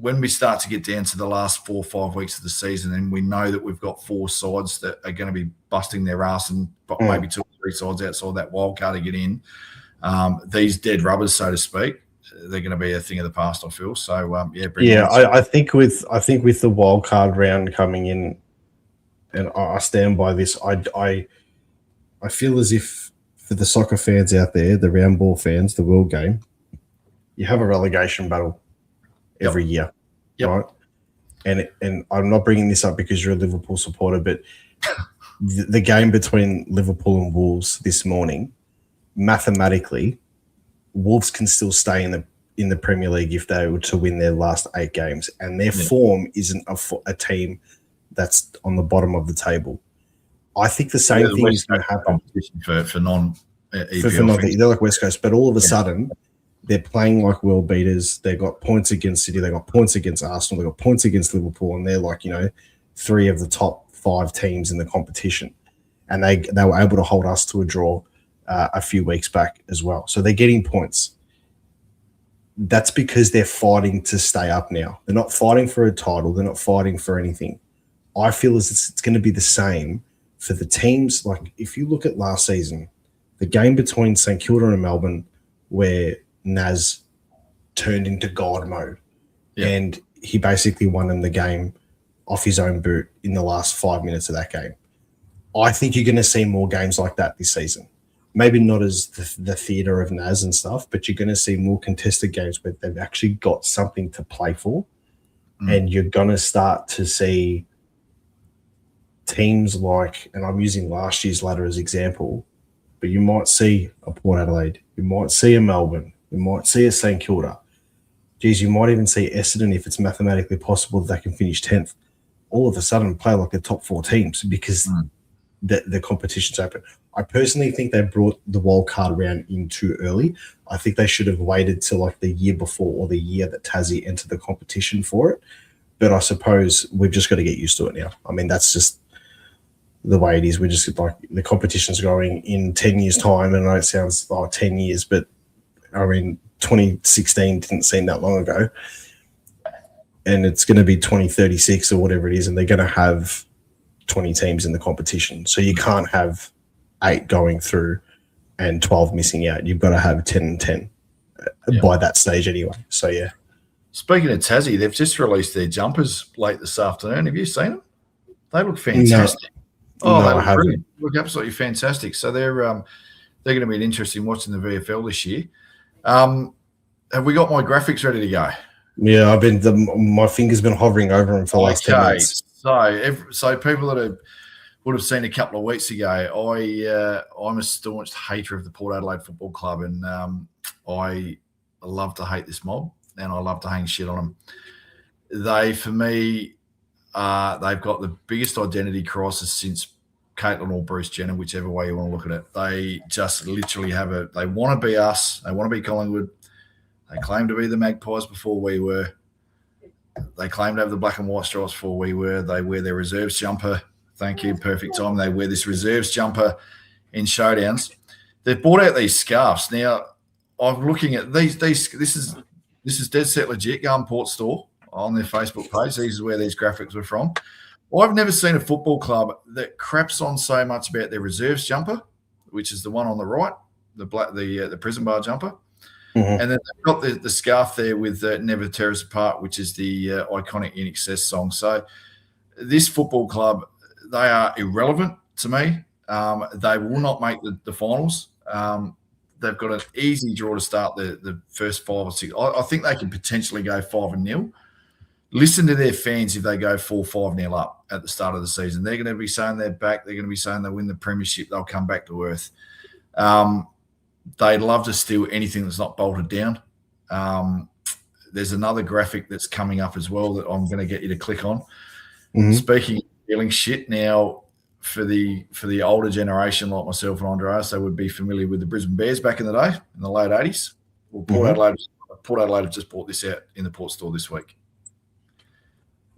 when we start to get down to the last 4 or 5 weeks of the season, and we know that we've got 4 sides that are going to be busting their ass, and maybe 2 or 3 sides outside that wild card to get in, these dead rubbers, so to speak, they're going to be a thing of the past, I feel. So, I think with the wild card round coming in, and I stand by this, I feel as if for the soccer fans out there, the round ball fans, the world game, you have a relegation battle every year, right? And I'm not bringing this up because you're a Liverpool supporter, but the game between Liverpool and Wolves this morning, mathematically, Wolves can still stay in the Premier League if they were to win their last 8 games, and their form isn't a team that's on the bottom of the table. I think the same thing is going to happen for non they're like West Coast, but all of a sudden they're playing like world beaters. They got points against City, they got points against Arsenal, they got points against Liverpool, and they're like 3 of the top 5 teams in the competition, and they were able to hold us to a draw a few weeks back as well. So they're getting points. That's because they're fighting to stay up now. They're not fighting for a title. They're not fighting for anything. I feel as it's going to be the same for the teams. Like if you look at last season, the game between St Kilda and Melbourne, where Naz turned into God mode, and he basically won in the game off his own boot in the last 5 minutes of that game. I think you're going to see more games like that this season. Maybe not as the theatre of Naz and stuff, but you're going to see more contested games where they've actually got something to play for. And you're going to start to see teams like, and I'm using last year's ladder as example, but you might see a Port Adelaide, you might see a Melbourne, you might see a St Kilda. Geez, you might even see Essendon, if it's mathematically possible that they can finish 10th, all of a sudden play like the top 4 teams because the competition's open. I personally think they brought the wild card round in too early. I think they should have waited till like the year before or the year that Tassie entered the competition for it. But I suppose we've just got to get used to it now. I mean, that's just the way it is. We're just like the competition's going in 10 years' time. And I know it sounds like 10 years, but I mean, 2016 didn't seem that long ago. And it's going to be 2036 or whatever it is. And they're going to have 20 teams in the competition. So you can't have 8 going through and 12 missing out. You've got to have 10 and 10 by that stage anyway. So, yeah. Speaking of Tassie, they've just released their jumpers late this afternoon. Have you seen them? They look fantastic. No, they I haven't. brilliant. They look absolutely fantastic. So they're going to be interesting watching the VFL this year. Have we got my graphics ready to go? Yeah, my finger's been hovering over them for the last 10 minutes. So people that would have seen a couple of weeks ago, I'm a staunch hater of the Port Adelaide Football Club, and I love to hate this mob, and I love to hang shit on them. They, for me, they've got the biggest identity crisis since Caitlin or Bruce Jenner, whichever way you want to look at it. They just literally they want to be us. They want to be Collingwood. They claim to be the Magpies before we were. They claim to have the black and white stripes before we were. They wear their reserves jumper. Thank you. Perfect time. They wear this reserves jumper in showdowns. They've bought out these scarves. Now, I'm looking at these. This is dead set legit. Go on Port Store on their Facebook page. These is where these graphics were from. I've never seen a football club that craps on so much about their reserves jumper, which is the one on the right, the prison bar jumper. Mm-hmm. And then they've got the scarf there with Never Tear Us Apart, which is the iconic In Excess song. So this football club, they are irrelevant to me. They will not make the finals. They've got an easy draw to start the first 5 or 6. I think they can potentially go 5-0. Listen to their fans if they go 4-5-0 up at the start of the season. They're going to be saying they're back. They're going to be saying they win the premiership. They'll come back to earth. They'd love to steal anything that's not bolted down. There's another graphic that's coming up as well that I'm going to get you to click on. Mm-hmm. Speaking of stealing shit, now for the older generation like myself and Andreas, they would be familiar with the Brisbane Bears back in the day, in the late 80s. Well, Port Adelaide have just brought this out in the Port Store this week.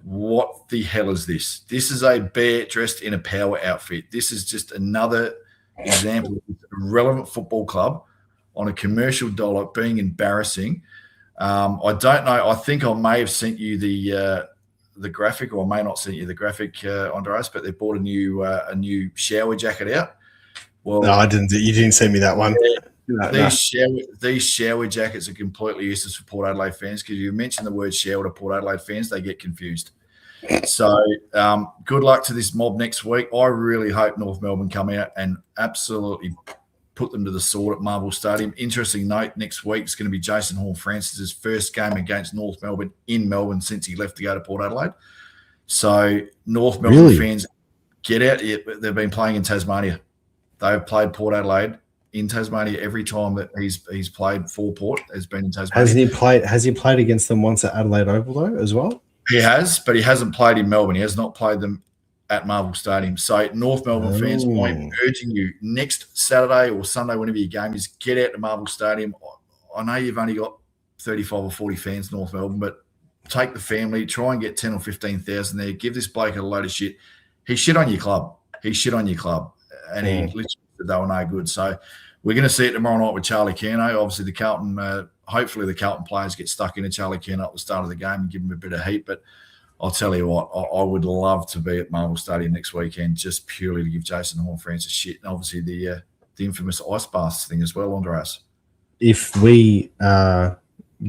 What the hell is this? This is a bear dressed in a power outfit. This is just another example of a relevant football club on a commercial dollar being embarrassing. I don't know. I think I may have sent you the graphic, or I may not sent you the graphic, Andreas, but they bought a new shower jacket out. Well, no, I didn't. You didn't send me that one. These shower jackets are completely useless for Port Adelaide fans, because you mention the word shower to Port Adelaide fans, they get confused. So good luck to this mob next week. I really hope North Melbourne come out and absolutely put them to the sword at Marvel Stadium. Interesting note, next week is going to be Jason Horne-Francis' first game against North Melbourne in Melbourne since he left to go to Port Adelaide. So North Melbourne fans, get out. They've been playing in Tasmania. They've played Port Adelaide in Tasmania every time that he's played for Port. Has been in Tasmania. Has he played against them once at Adelaide Oval though as well? He has, but he hasn't played in Melbourne. He has not played them at Marvel Stadium. So North Melbourne fans, I'm urging you next Saturday or Sunday, whenever your game is, get out to Marvel Stadium. I know you've only got 35 or 40 fans North Melbourne, but take the family, try and get 10 or 15,000 there. Give this bloke a load of shit. He shit on your club. He shit on your club. And he literally said they were no good. So we're going to see it tomorrow night with Charlie Curnow. Obviously, the Carlton, hopefully the Carlton players get stuck into Charlie Curnow at the start of the game and give him a bit of heat. But I'll tell you what, I would love to be at Marvel Stadium next weekend just purely to give Jason Horne-Francis shit. And obviously the infamous ice baths thing as well, Andreas. If we are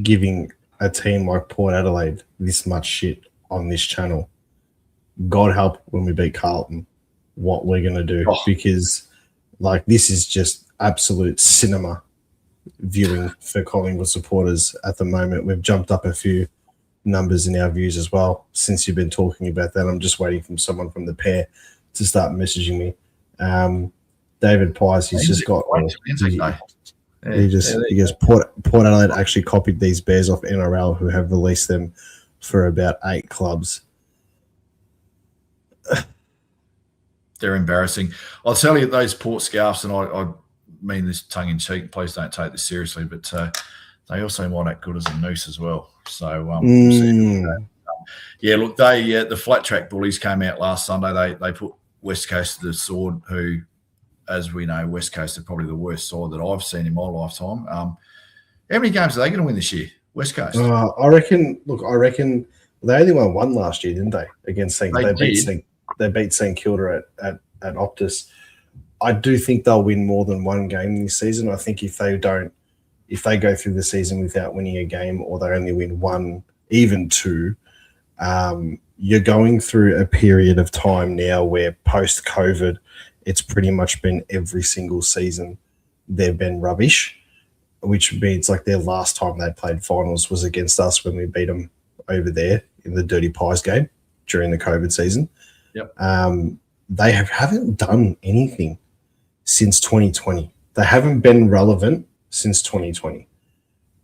giving a team like Port Adelaide this much shit on this channel, God help when we beat Carlton what we're going to do, because like this is just absolute cinema viewing for Collingwood supporters at the moment. We've jumped up a few numbers in our views as well since you've been talking about that. I'm just waiting for someone from the pair to start messaging me. David Pies, he's just got he goes, Port Adelaide actually copied these bears off NRL who have released them for about 8 clubs. They're embarrassing. I'll tell you, those Port scarves, and I mean this tongue in cheek, please don't take this seriously, but they also might act good as a noose as well. So yeah, look, the flat track bullies came out last Sunday. They put West Coast to the sword, who, as we know, West Coast are probably the worst side that I've seen in my lifetime. How many games are they going to win this year, West Coast? I reckon they only won 1 last year, didn't they? Against St. They beat St Kilda at Optus. I do think they'll win more than 1 game this season. I think if they go through the season without winning a game, or they only win 1, even 2, you're going through a period of time now where post-COVID, it's pretty much been every single season they've been rubbish, which means like their last time they played finals was against us when we beat them over there in the Dirty Pies game during the COVID season. Yep. They haven't done anything since 2020. They haven't been relevant since 2020.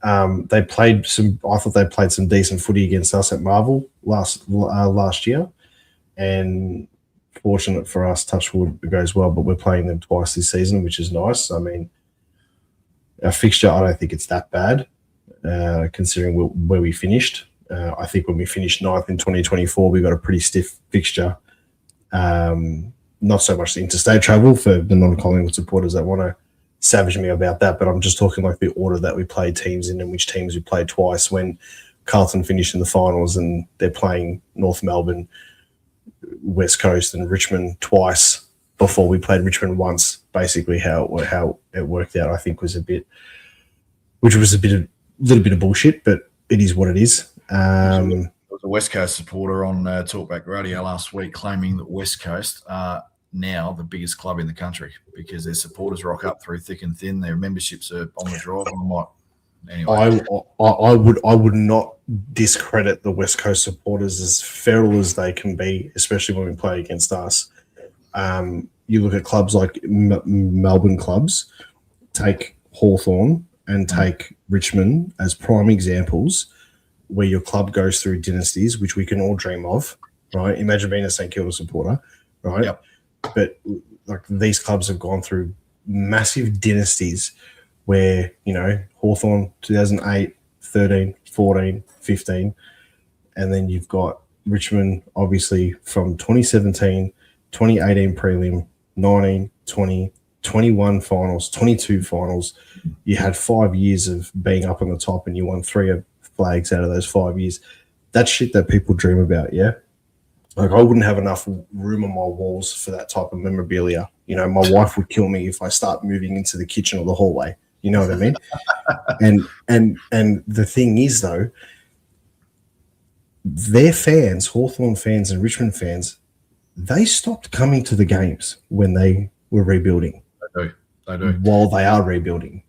I thought they played some decent footy against us at Marvel last year, and fortunate for us, touch wood, it goes well, but we're playing them twice this season, which is nice. I mean, our fixture, I don't think it's that bad, considering where we finished. I think when we finished 9th in 2024, we got a pretty stiff fixture. Not so much the interstate travel for the non-Collingwood supporters that want to savage me about that, but I'm just talking like the order that we played teams in and which teams we played twice. When Carlton finished in the finals and they're playing North Melbourne, West Coast and Richmond twice before we played Richmond once. Basically how it worked out, I think, was a little bit of bullshit, but it is what it is. There was a West Coast supporter on Talkback Radio last week claiming that West Coast are now the biggest club in the country because their supporters rock up through thick and thin. Their memberships are on the drive. I'm like, anyway. I would not discredit the West Coast supporters as feral as they can be, especially when we play against us. You look at clubs like Melbourne clubs, take Hawthorn and take Richmond as prime examples where your club goes through dynasties, which we can all dream of, right? Imagine being a St Kilda supporter, right? Yep. But like these clubs have gone through massive dynasties where, Hawthorn 2008, 13, 14, 15, and then you've got Richmond, obviously, from 2017, 2018 prelim, 19, 20, 21 finals, 22 finals. You had 5 years of being up on the top and you won 3 flags out of those 5 years. That's shit that people dream about, yeah? Like, I wouldn't have enough room on my walls for that type of memorabilia. My wife would kill me if I start moving into the kitchen or the hallway. You know what I mean? And the thing is, though, their fans, Hawthorn fans and Richmond fans, they stopped coming to the games when they were rebuilding. They do. While they are rebuilding.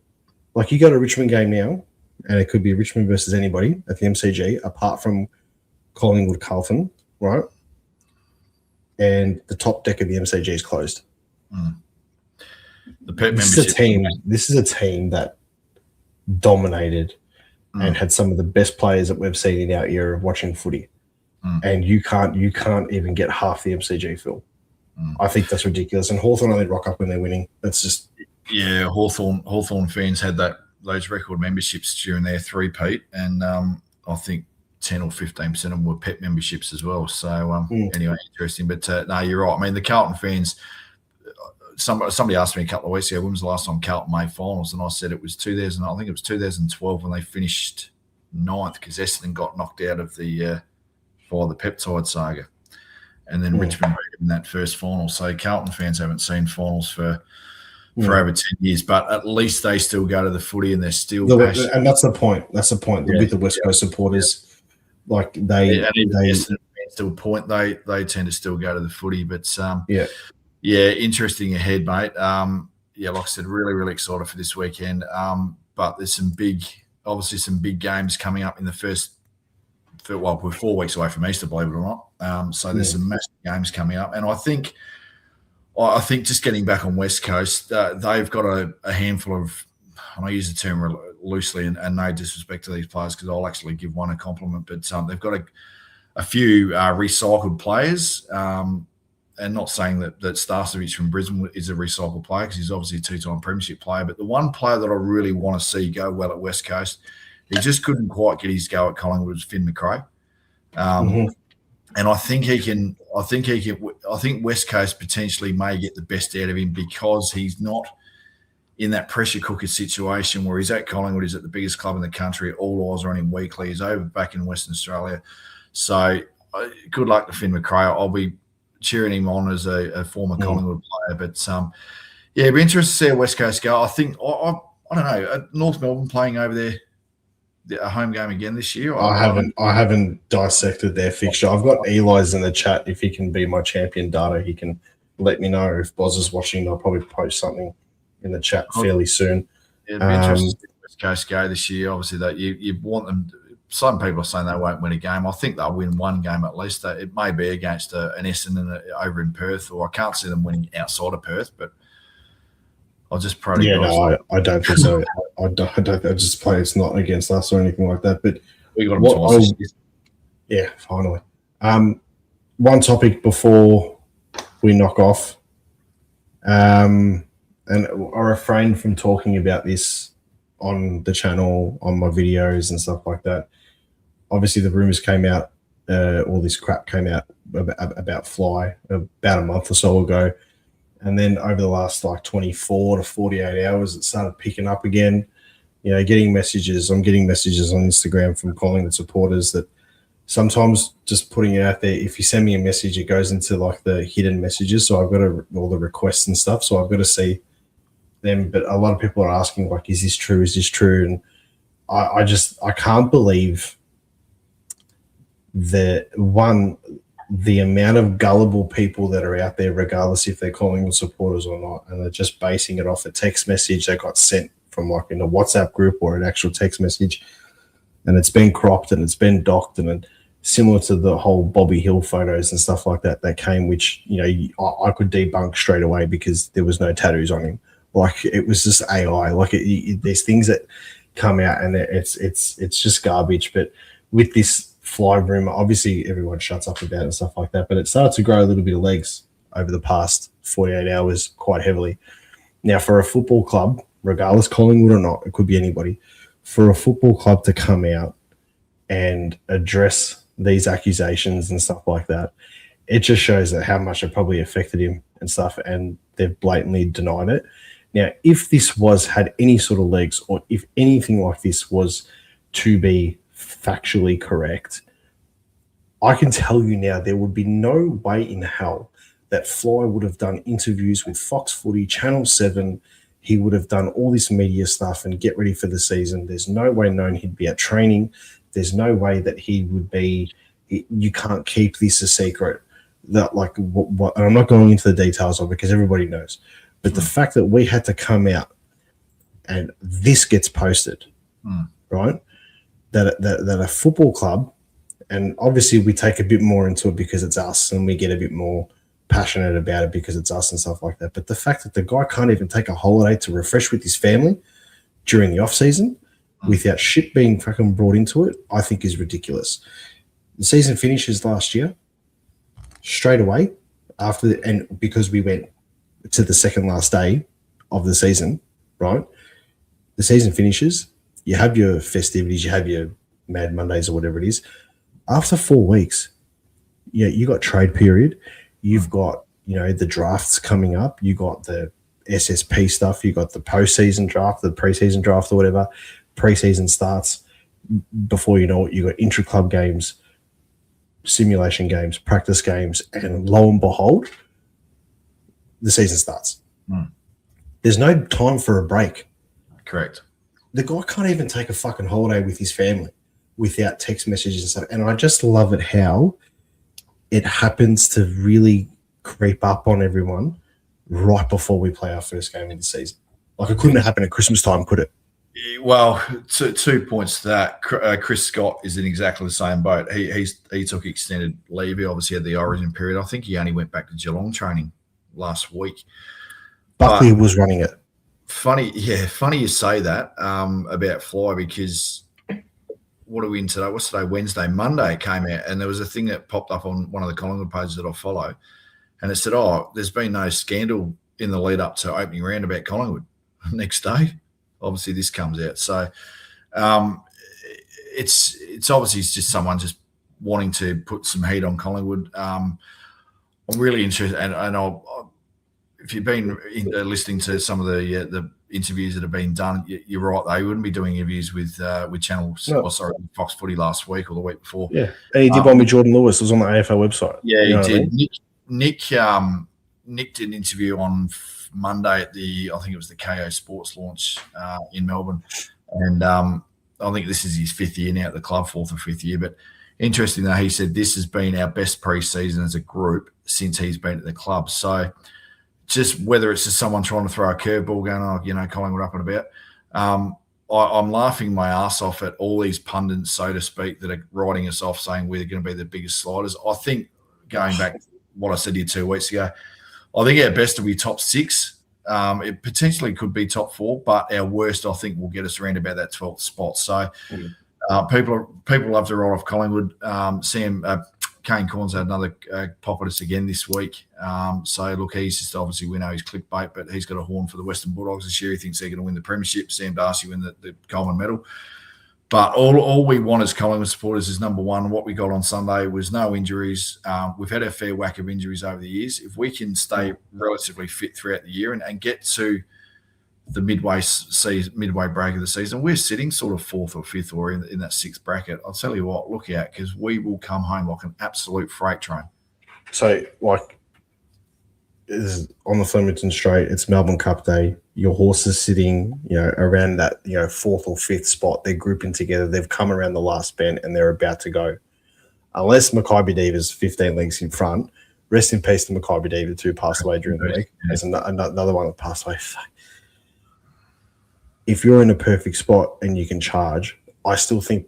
Like, you go to a Richmond game now, and it could be Richmond versus anybody at the MCG, apart from Collingwood Carlton, right? and the top deck of the MCG is closed. The pet This membership. is a team that dominated and had some of the best players that we've seen in our era of watching footy. And you can't even get half the MCG fill. I think that's ridiculous. And Hawthorn only rock up when they're winning. That's just Hawthorn fans had those record memberships during their three-peat, and I think 10 or 15% of them were pet memberships as well. So anyway, interesting. But no, you're right. I mean, the Carlton fans. Somebody asked me a couple of weeks ago, when was the last time Carlton made finals? And I said it was 2000. I think it was 2012 when they finished 9th because Essendon got knocked out of the by the peptide saga, and then Richmond beat them in that first final. So Carlton fans haven't seen finals for over 10 years, but at least they still go to the footy and they're still passionate. And that's the point. That's the point with the West Coast supporters. Like they still point. They tend to still go to the footy, but yeah, interesting ahead, mate. Like I said, really, really excited for this weekend. But there's obviously some big games coming up in the we're 4 weeks away from Easter, believe it or not. So there's some massive games coming up, and I think just getting back on West Coast, they've got a handful of, and I use the term loosely, and no disrespect to these players because I'll actually give one a compliment, but they've got a few recycled players. And not saying that Starcevic from Brisbane is a recycled player because he's obviously a two-time premiership player, but the one player that I really want to see go well at West Coast, he just couldn't quite get his go at Collingwood, was Finn McRae. And I think he can. I think West Coast potentially may get the best out of him because he's not in that pressure cooker situation where he's at Collingwood, he's at the biggest club in the country, all eyes are on him weekly, he's over back in Western Australia. So good luck to Finn McRae. I'll be cheering him on as a former Collingwood player. But it'd be interesting to see how West Coast go. I think I don't know. North Melbourne playing over there a home game again this year. I haven't dissected their fixture. I've got Eli's in the chat. If he can be my champion data, he can let me know. If Boz is watching, I'll probably post something in the chat fairly soon. It'd be interesting to see West Coast go this year. Obviously, that you want them. Some people are saying they won't win a game. I think they'll win one game at least. It may be against an Essendon over in Perth, or I can't see them winning outside of Perth, but I'll just pray to God. No, I don't think so. I just play it's not against us or anything like that. But we got them twice. Yeah, finally. One topic before we knock off, and I refrain from talking about this on the channel, on my videos and stuff like that. Obviously, the rumors came out, all this crap came out about Fly about a month or so ago. And then over the last 24 to 48 hours, it started picking up again. Getting messages. I'm getting messages on Instagram from Collingwood supporters that sometimes just putting it out there, if you send me a message, it goes into the hidden messages. So I've got all the requests and stuff. So I've got to see them. But a lot of people are asking, is this true? Is this true? And I can't believe the amount of gullible people that are out there, regardless if they're Collingwood supporters or not, and they're just basing it off a text message that got sent from in a WhatsApp group or an actual text message, and it's been cropped and it's been docked, and similar to the whole Bobby Hill photos and stuff like that came, which I could debunk straight away because there was no tattoos on him. It was just AI. There's things that come out and it's just garbage. But with this Fly rumor, obviously everyone shuts up about it and stuff like that, but it started to grow a little bit of legs over the past 48 hours quite heavily. Now, for a football club, regardless Collingwood or not, it could be anybody, for a football club to come out and address these accusations and stuff like that, it just shows that how much it probably affected him and stuff, and they've blatantly denied it. Now, if this had any sort of legs, or if anything like this was to be factually correct, I can tell you now there would be no way in hell that Fly would have done interviews with Fox Footy, Channel 7. He would have done all this media stuff and get ready for the season. There's no way known he'd be at training. There's no way that he would be. You can't keep this a secret. That and I'm not going into the details of it because everybody knows. But the fact that we had to come out and this gets posted, right? That a football club, and obviously we take a bit more into it because it's us and we get a bit more passionate about it because it's us and stuff like that. But the fact that the guy can't even take a holiday to refresh with his family during the off season without shit being fucking brought into it, I think is ridiculous. The season finishes last year straight away and because we went to the second last day of the season, right? The season finishes, you have your festivities, you have your Mad Mondays or whatever it is. After 4 weeks, you got trade period, you've got, the drafts coming up, you got the SSP stuff, you got the postseason draft, the preseason draft or whatever, preseason starts. Before you know it, you got intra-club games, simulation games, practice games, and lo and behold, the season starts. There's no time for a break. Correct. The guy can't even take a fucking holiday with his family without text messages and stuff. And I just love it how it happens to really creep up on everyone right before we play our first game of the season. Like, it couldn't have happened at Christmas time, could it? Well, 2 points to that. Chris Scott is in exactly the same boat. He took extended leave. He obviously had the origin period. I think he only went back to Geelong training last week. Buckley was running it. Funny you say that about Fly, because what are we in today? What's today? Wednesday. Monday came out, and there was a thing that popped up on one of the Collingwood pages that I follow, and it said, there's been no scandal in the lead up to opening round about Collingwood. Next day, obviously this comes out. So it's obviously just someone just wanting to put some heat on Collingwood. I'm really interested, and I'll if you've been listening to some of the interviews that have been done, you're right. They wouldn't be doing interviews with Fox Footy last week or the week before. Yeah, and he did one with Jordan Lewis. It was on the AFL website. Yeah, he did. I mean? Nick did an interview on Monday at I think it was the KO Sports launch in Melbourne, and I think this is his 5th year now at the club, 4th or 5th year. But interesting that he said this has been our best pre-season as a group since he's been at the club. So, just whether it's just someone trying to throw a curveball going, Collingwood up and about. I'm laughing my ass off at all these pundits, so to speak, that are writing us off saying we're going to be the biggest sliders. I think, going back to what I said to you 2 weeks ago, I think our best will be top 6. It potentially could be top 4, but our worst, I think, will get us around about that 12th spot. So people love to write off Collingwood. Kane Corns had another pop at us again this week. So, look, he's just obviously, we know he's clickbait, but he's got a horn for the Western Bulldogs this year. He thinks they're going to win the premiership. Sam Darcy win the Coleman medal. But all we want as Collingwood supporters is, number one, what we got on Sunday was no injuries. We've had a fair whack of injuries over the years. If we can stay relatively fit throughout the year and get to the midway break of the season, we're sitting sort of 4th or 5th or in that 6th bracket. I'll tell you what, look out, because we will come home like an absolute freight train. So, like, on the Flemington Straight, it's Melbourne Cup Day. Your horse is sitting, around that, 4th or 5th spot. They're grouping together. They've come around the last bend and they're about to go. Unless Mackay Diva's 15 lengths in front, rest in peace to Mackay Diva, who passed away during the week. There's another one that passed away. If you're in a perfect spot and you can charge, I still think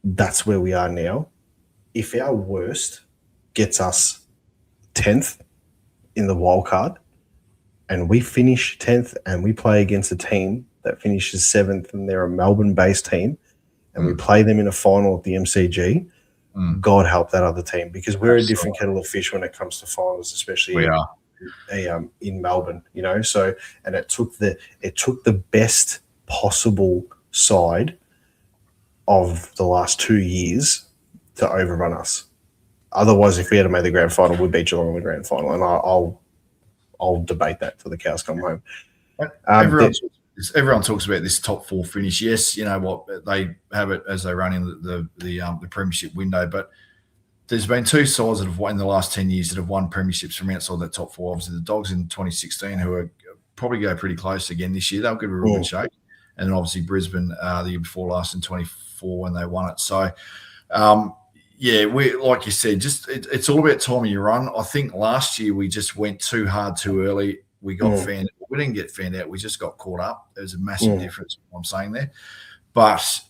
that's where we are now. If our worst gets us 10th in the wild card and we finish 10th and we play against a team that finishes 7th and they're a Melbourne-based team and we play them in a final at the MCG, God help that other team, because we're a different kettle of fish when it comes to finals, especially in Melbourne, So, and it took the best possible side of the last 2 years to overrun us. Otherwise, if we had made the grand final, we'd beat Geelong in the grand final, and I'll debate that till the cows come home. Everyone talks about this top 4 finish. Yes, you know what, they have it as they run in the premiership window, but there's been 2 sides that have won in the last 10 years that have won premierships from outside that top 4. Obviously, the Dogs in 2016, who are probably go pretty close again this year. They'll give a real good shake. And then obviously Brisbane the year before last in 24 when they won it. So, we, like you said, just it's all about time of your run. I think last year we just went too hard too early. We got fanned out. We didn't get fanned out. We just got caught up. There's a massive difference, I'm saying there. But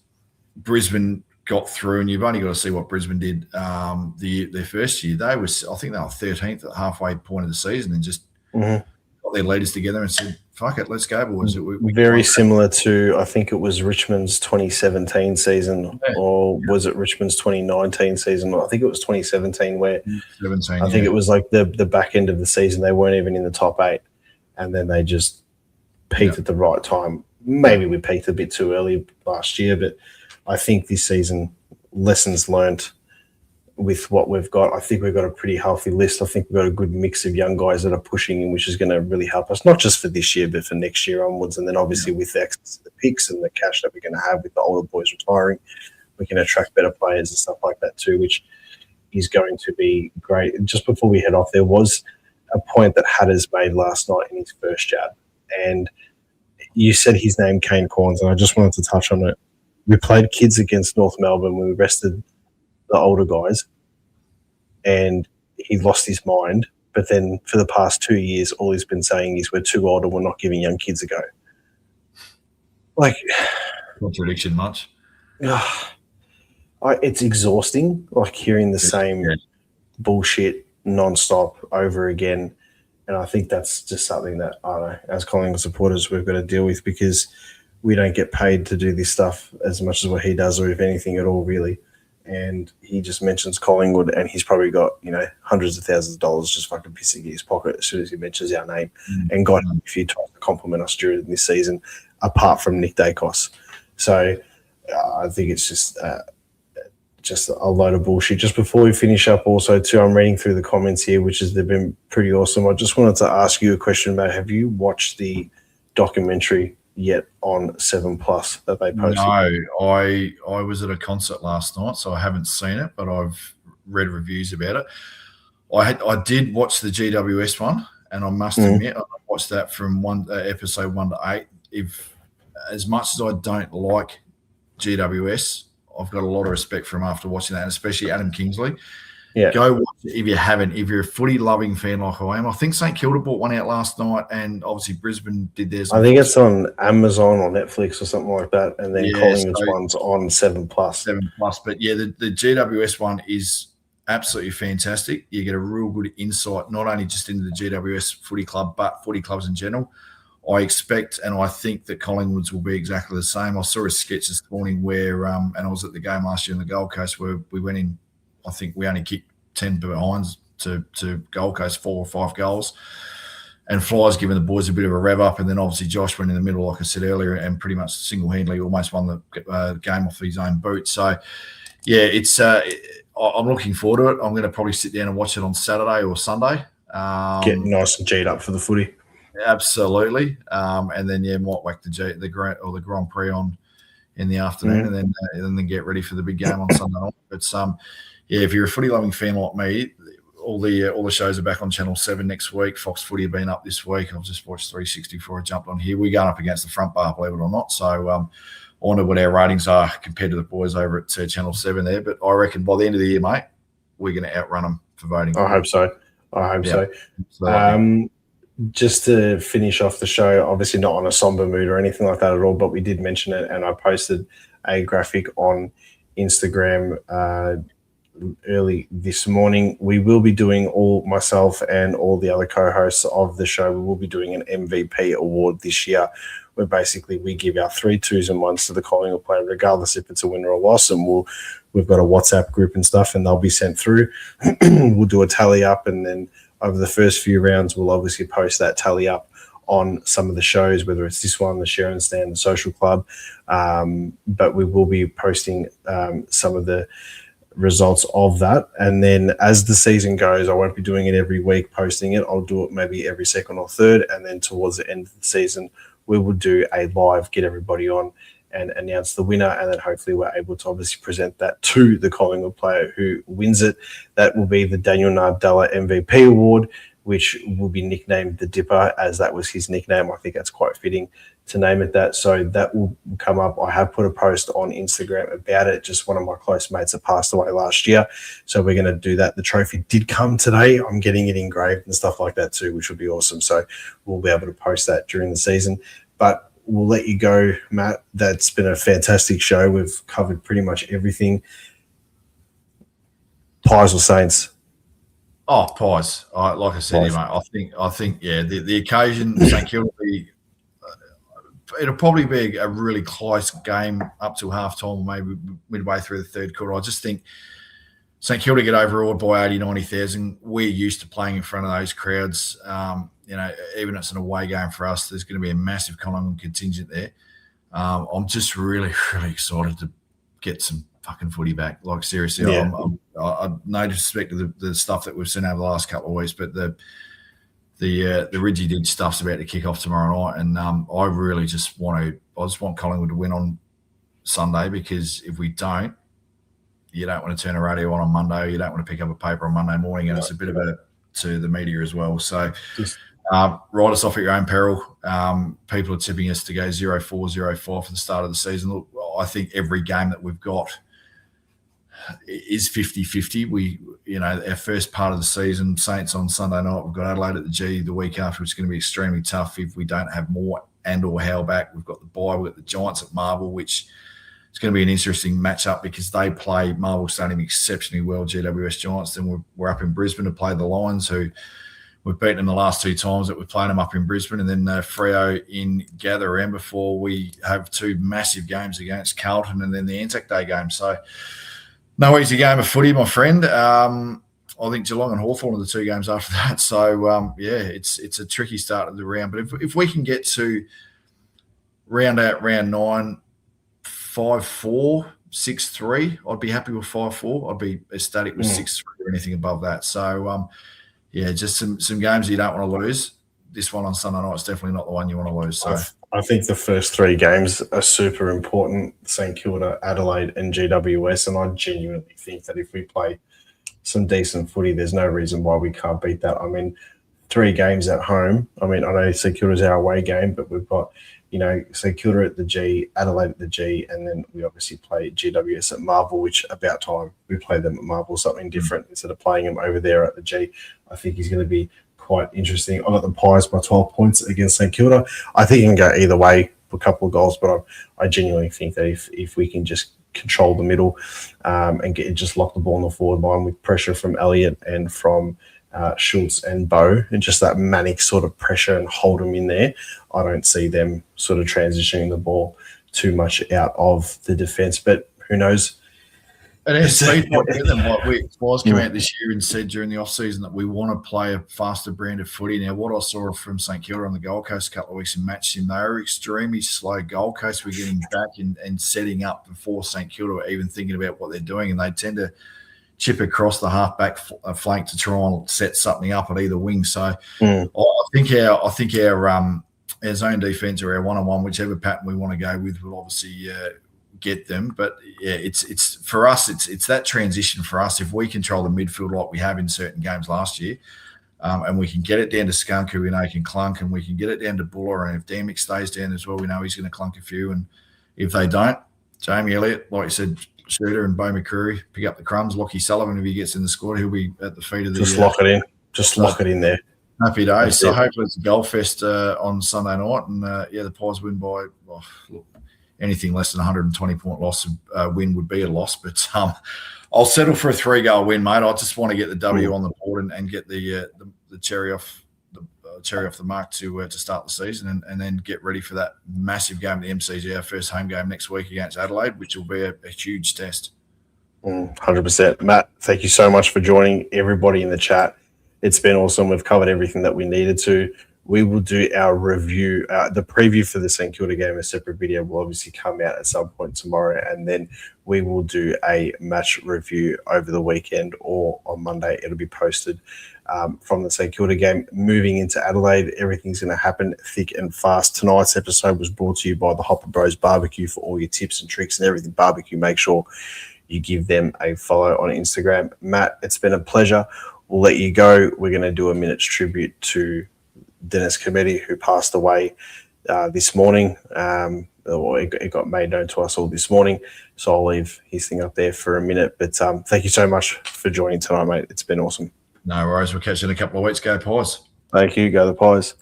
Brisbane got through, and you've only got to see what Brisbane did their first year. I think they were 13th at the halfway point of the season, and just got their leaders together and said, "Fuck it, let's go, boys." Very similar to, I think it was Richmond's 2017 season, or was it Richmond's 2019 season? I think it was 2017, where I think it was like the back end of the season. They weren't even in the top 8, and then they just peaked at the right time. Maybe we peaked a bit too early last year, but I think this season, lessons learned with what we've got. I think we've got a pretty healthy list. I think we've got a good mix of young guys that are pushing in, which is going to really help us, not just for this year, but for next year onwards. And then obviously with the access to the picks and the cash that we're going to have with the older boys retiring, we can attract better players and stuff like that too, which is going to be great. Just before we head off, there was a point that Hatters made last night in his first jab, and you said his name, Kane Corns, and I just wanted to touch on it. We played kids against North Melbourne when we rested the older guys, and he lost his mind. But then for the past 2 years, all he's been saying is we're too old and we're not giving young kids a go. Like, contradiction much. It's exhausting, like hearing the same bullshit nonstop over again. And I think that's just something that, I don't know, as Collingwood supporters, we've got to deal with, because we don't get paid to do this stuff as much as what he does, or if anything at all, really. And he just mentions Collingwood, and he's probably got, hundreds of thousands of dollars just fucking pissing in his pocket as soon as he mentions our name, and got him a few times to compliment us during this season, apart from Nick Dacos. So I think it's just a load of bullshit. Just before we finish up also too, I'm reading through the comments here, they've been pretty awesome. I just wanted to ask you a question about, have you watched the documentary yet on 7 Plus that they posted? No, I was at a concert last night, so I haven't seen it, but I've read reviews about it. I did watch the GWS one, and I must admit I watched that from episode 1 to 8. If as much as I don't like GWS, I've got a lot of respect for him after watching that, and especially Adam Kingsley. Yeah, go watch it if you haven't. If you're a footy loving fan like I am, I think St Kilda bought one out last night, and obviously Brisbane did theirs. I think it's on Amazon or Netflix or something like that, and then Collingwood's one's on 7 Plus. 7 Plus, but yeah, the GWS one is absolutely fantastic. You get a real good insight, not only just into the GWS footy club, but footy clubs in general. I expect, and I think that Collingwood's will be exactly the same. I saw a sketch this morning where, and I was at the game last year on the Gold Coast, where we went in. I think we only kicked 10 behinds to Gold Coast, 4 or 5 goals. And Fly's giving the boys a bit of a rev up. And then obviously Josh went in the middle, like I said earlier, and pretty much single-handedly almost won the game off his own boot. So, yeah, it's I'm looking forward to it. I'm going to probably sit down and watch it on Saturday or Sunday. Get nice and G'd up for the footy. Absolutely. And then, might whack the Grand Prix on in the afternoon, and then get ready for the big game on Sunday night. But if you're a footy loving fan like me, all the shows are back on Channel 7 next week. Fox Footy have been up this week. I've just watched 360 before I jumped on here. We're going up against the front bar, believe it or not. So I wonder what our ratings are compared to the boys over at Channel 7 there. But I reckon by the end of the year, mate, we're going to outrun them for voting. I hope so. Just to finish off the show, obviously not on a somber mood or anything like that at all, but we did mention it, and I posted a graphic on Instagram early this morning. We will be doing, myself and all the other co-hosts of the show, we will be doing an MVP award this year, where basically we give our 3 2s and 1s to the Collingwood player, regardless if it's a win or a loss, and we've got a WhatsApp group and stuff, and they'll be sent through. We'll do a tally up, and then over the first few rounds, we'll obviously post that tally up on some of the shows, whether it's this one, the Sharon Stand, the Social Club. But we will be posting some of the results of that. And then as the season goes, I won't be doing it every week, posting it. I'll do it maybe every second or third. And then towards the end of the season, we will do a live, get everybody on and announce the winner, and then hopefully we're able to obviously present that to the Collingwood player who wins it. That will be the Daniel Nardella MVP Award, which will be nicknamed the Dipper, as that was his nickname. I think that's quite fitting to name it that. So that will come up. I have put a post on Instagram about it. Just one of my close mates that passed away last year, so we're going to do that. The trophy did come today. I'm getting it engraved and stuff like that too, which would be awesome. So we'll be able to post that during the season. But we'll let you go, Matt. That's been a fantastic show. We've covered pretty much everything. Pies or Saints? Oh, Pies. Like I said, Pies. mate, I think, yeah, the occasion, St Kilda, it'll probably be a really close game up to halftime, or maybe midway through the third quarter. I just think St Kilda get overawed by 80, 90,000. We're used to playing in front of those crowds. Even if it's an away game for us, there's going to be a massive Collingwood contingent there. I'm just really, really excited to get some fucking footy back. Like, seriously, Yeah. I no disrespect to the stuff that we've seen over the last couple of weeks, but the Ridgy Dig stuff's about to kick off tomorrow night, and I really just want Collingwood to win on Sunday, because if we don't, you don't want to turn a radio on Monday, or you don't want to pick up a paper on Monday morning, and it's a bit of a to the media as well. So write us off at your own peril. People are tipping us to go 0-4, 0-5 for the start of the season. Look, I think every game that we've got is 50-50. Our first part of the season, Saints on Sunday night, we've got Adelaide at the G the week after, which is going to be extremely tough if we don't have more and or Howe back. We've got the bye, we've got the Giants at Marvel, which is going to be an interesting matchup because they play Marvel Stadium exceptionally well, GWS Giants. Then we're up in Brisbane to play the Lions, who we've beaten them the last two times that we've played them up in Brisbane, and then Freo in Gather around before we have two massive games against Carlton and then the Anzac Day game. So no easy game of footy, my friend. I think Geelong and Hawthorn are the two games after that. So, it's a tricky start of the round. But if we can get to round 9, 5-4, 6-3, I'd be happy with 5-4. I'd be ecstatic with 6-3 or anything above that. So, just some games you don't want to lose. This one on Sunday night is definitely not the one you want to lose. So I think the first three games are super important: St Kilda, Adelaide, and GWS. And I genuinely think that if we play some decent footy, there's no reason why we can't beat that. I mean, 3 games at home. I mean, I know St Kilda's our away game, but we've got St Kilda at the G, Adelaide at the G, and then we obviously play GWS at Marvel, which about time we play them at Marvel, something different instead of playing them over there at the G. I think he's going to be quite interesting. I got the Pies by 12 points against St Kilda. I think it can go either way for a couple of goals, but I genuinely think that if we can just control the middle and just lock the ball on the forward line with pressure from Elliott and from Schultz and Bow, and just that manic sort of pressure and hold them in there, I don't see them sort of transitioning the ball too much out of the defence. But who knows? And as speed might get them. Like Wise came out this year and said during the off-season that we want to play a faster brand of footy. Now, what I saw from St Kilda on the Gold Coast a couple of weeks in match sim, they were extremely slow. Gold Coast were getting back and setting up before St Kilda were even thinking about what they're doing, and they tend to chip across the halfback flank to try and set something up at either wing. So I think our zone defense or our one-on-one, whichever pattern we want to go with, will obviously get them. But yeah, it's for us, it's that transition for us. If we control the midfield like we have in certain games last year, and we can get it down to Skunk, who we know can clunk, and we can get it down to Buller, and if Damick stays down as well, we know he's going to clunk a few. And if they don't, Jamie Elliott, like you said, Shooter and Bo McCreary pick up the crumbs. Lockie Sullivan, if he gets in the squad, he'll be at the feet of the. Just lock it in. Just lock it in there. Happy days. So hopefully it's a goal fest on Sunday night, and the Pies win by anything less than 120-point loss. Win would be a loss, but I'll settle for a 3-goal win, mate. I just want to get the W on the board and get the cherry off the mark to start the season, and then get ready for that massive game at the MCG, our first home game next week against Adelaide, which will be a huge test. 100%. Matt, thank you so much for joining everybody in the chat. It's been awesome. We've covered everything that we needed to. We will do our review. The preview for the St Kilda game, a separate video, will obviously come out at some point tomorrow, and then we will do a match review over the weekend or on Monday. It'll be posted from the St Kilda game. Moving into Adelaide, everything's going to happen thick and fast. Tonight's episode was brought to you by the Hopper Bros Barbecue. For all your tips and tricks and everything barbecue, make sure you give them a follow on Instagram. Matt, it's been a pleasure. We'll let you go. We're going to do a minute's tribute to Dennis Cometti, who passed away this morning. It got made known to us all this morning, so I'll leave his thing up there for a minute. But thank you so much for joining tonight, mate. It's been awesome. No worries. We'll catch you in a couple of weeks. Go Pies. Thank you. Go the Pies.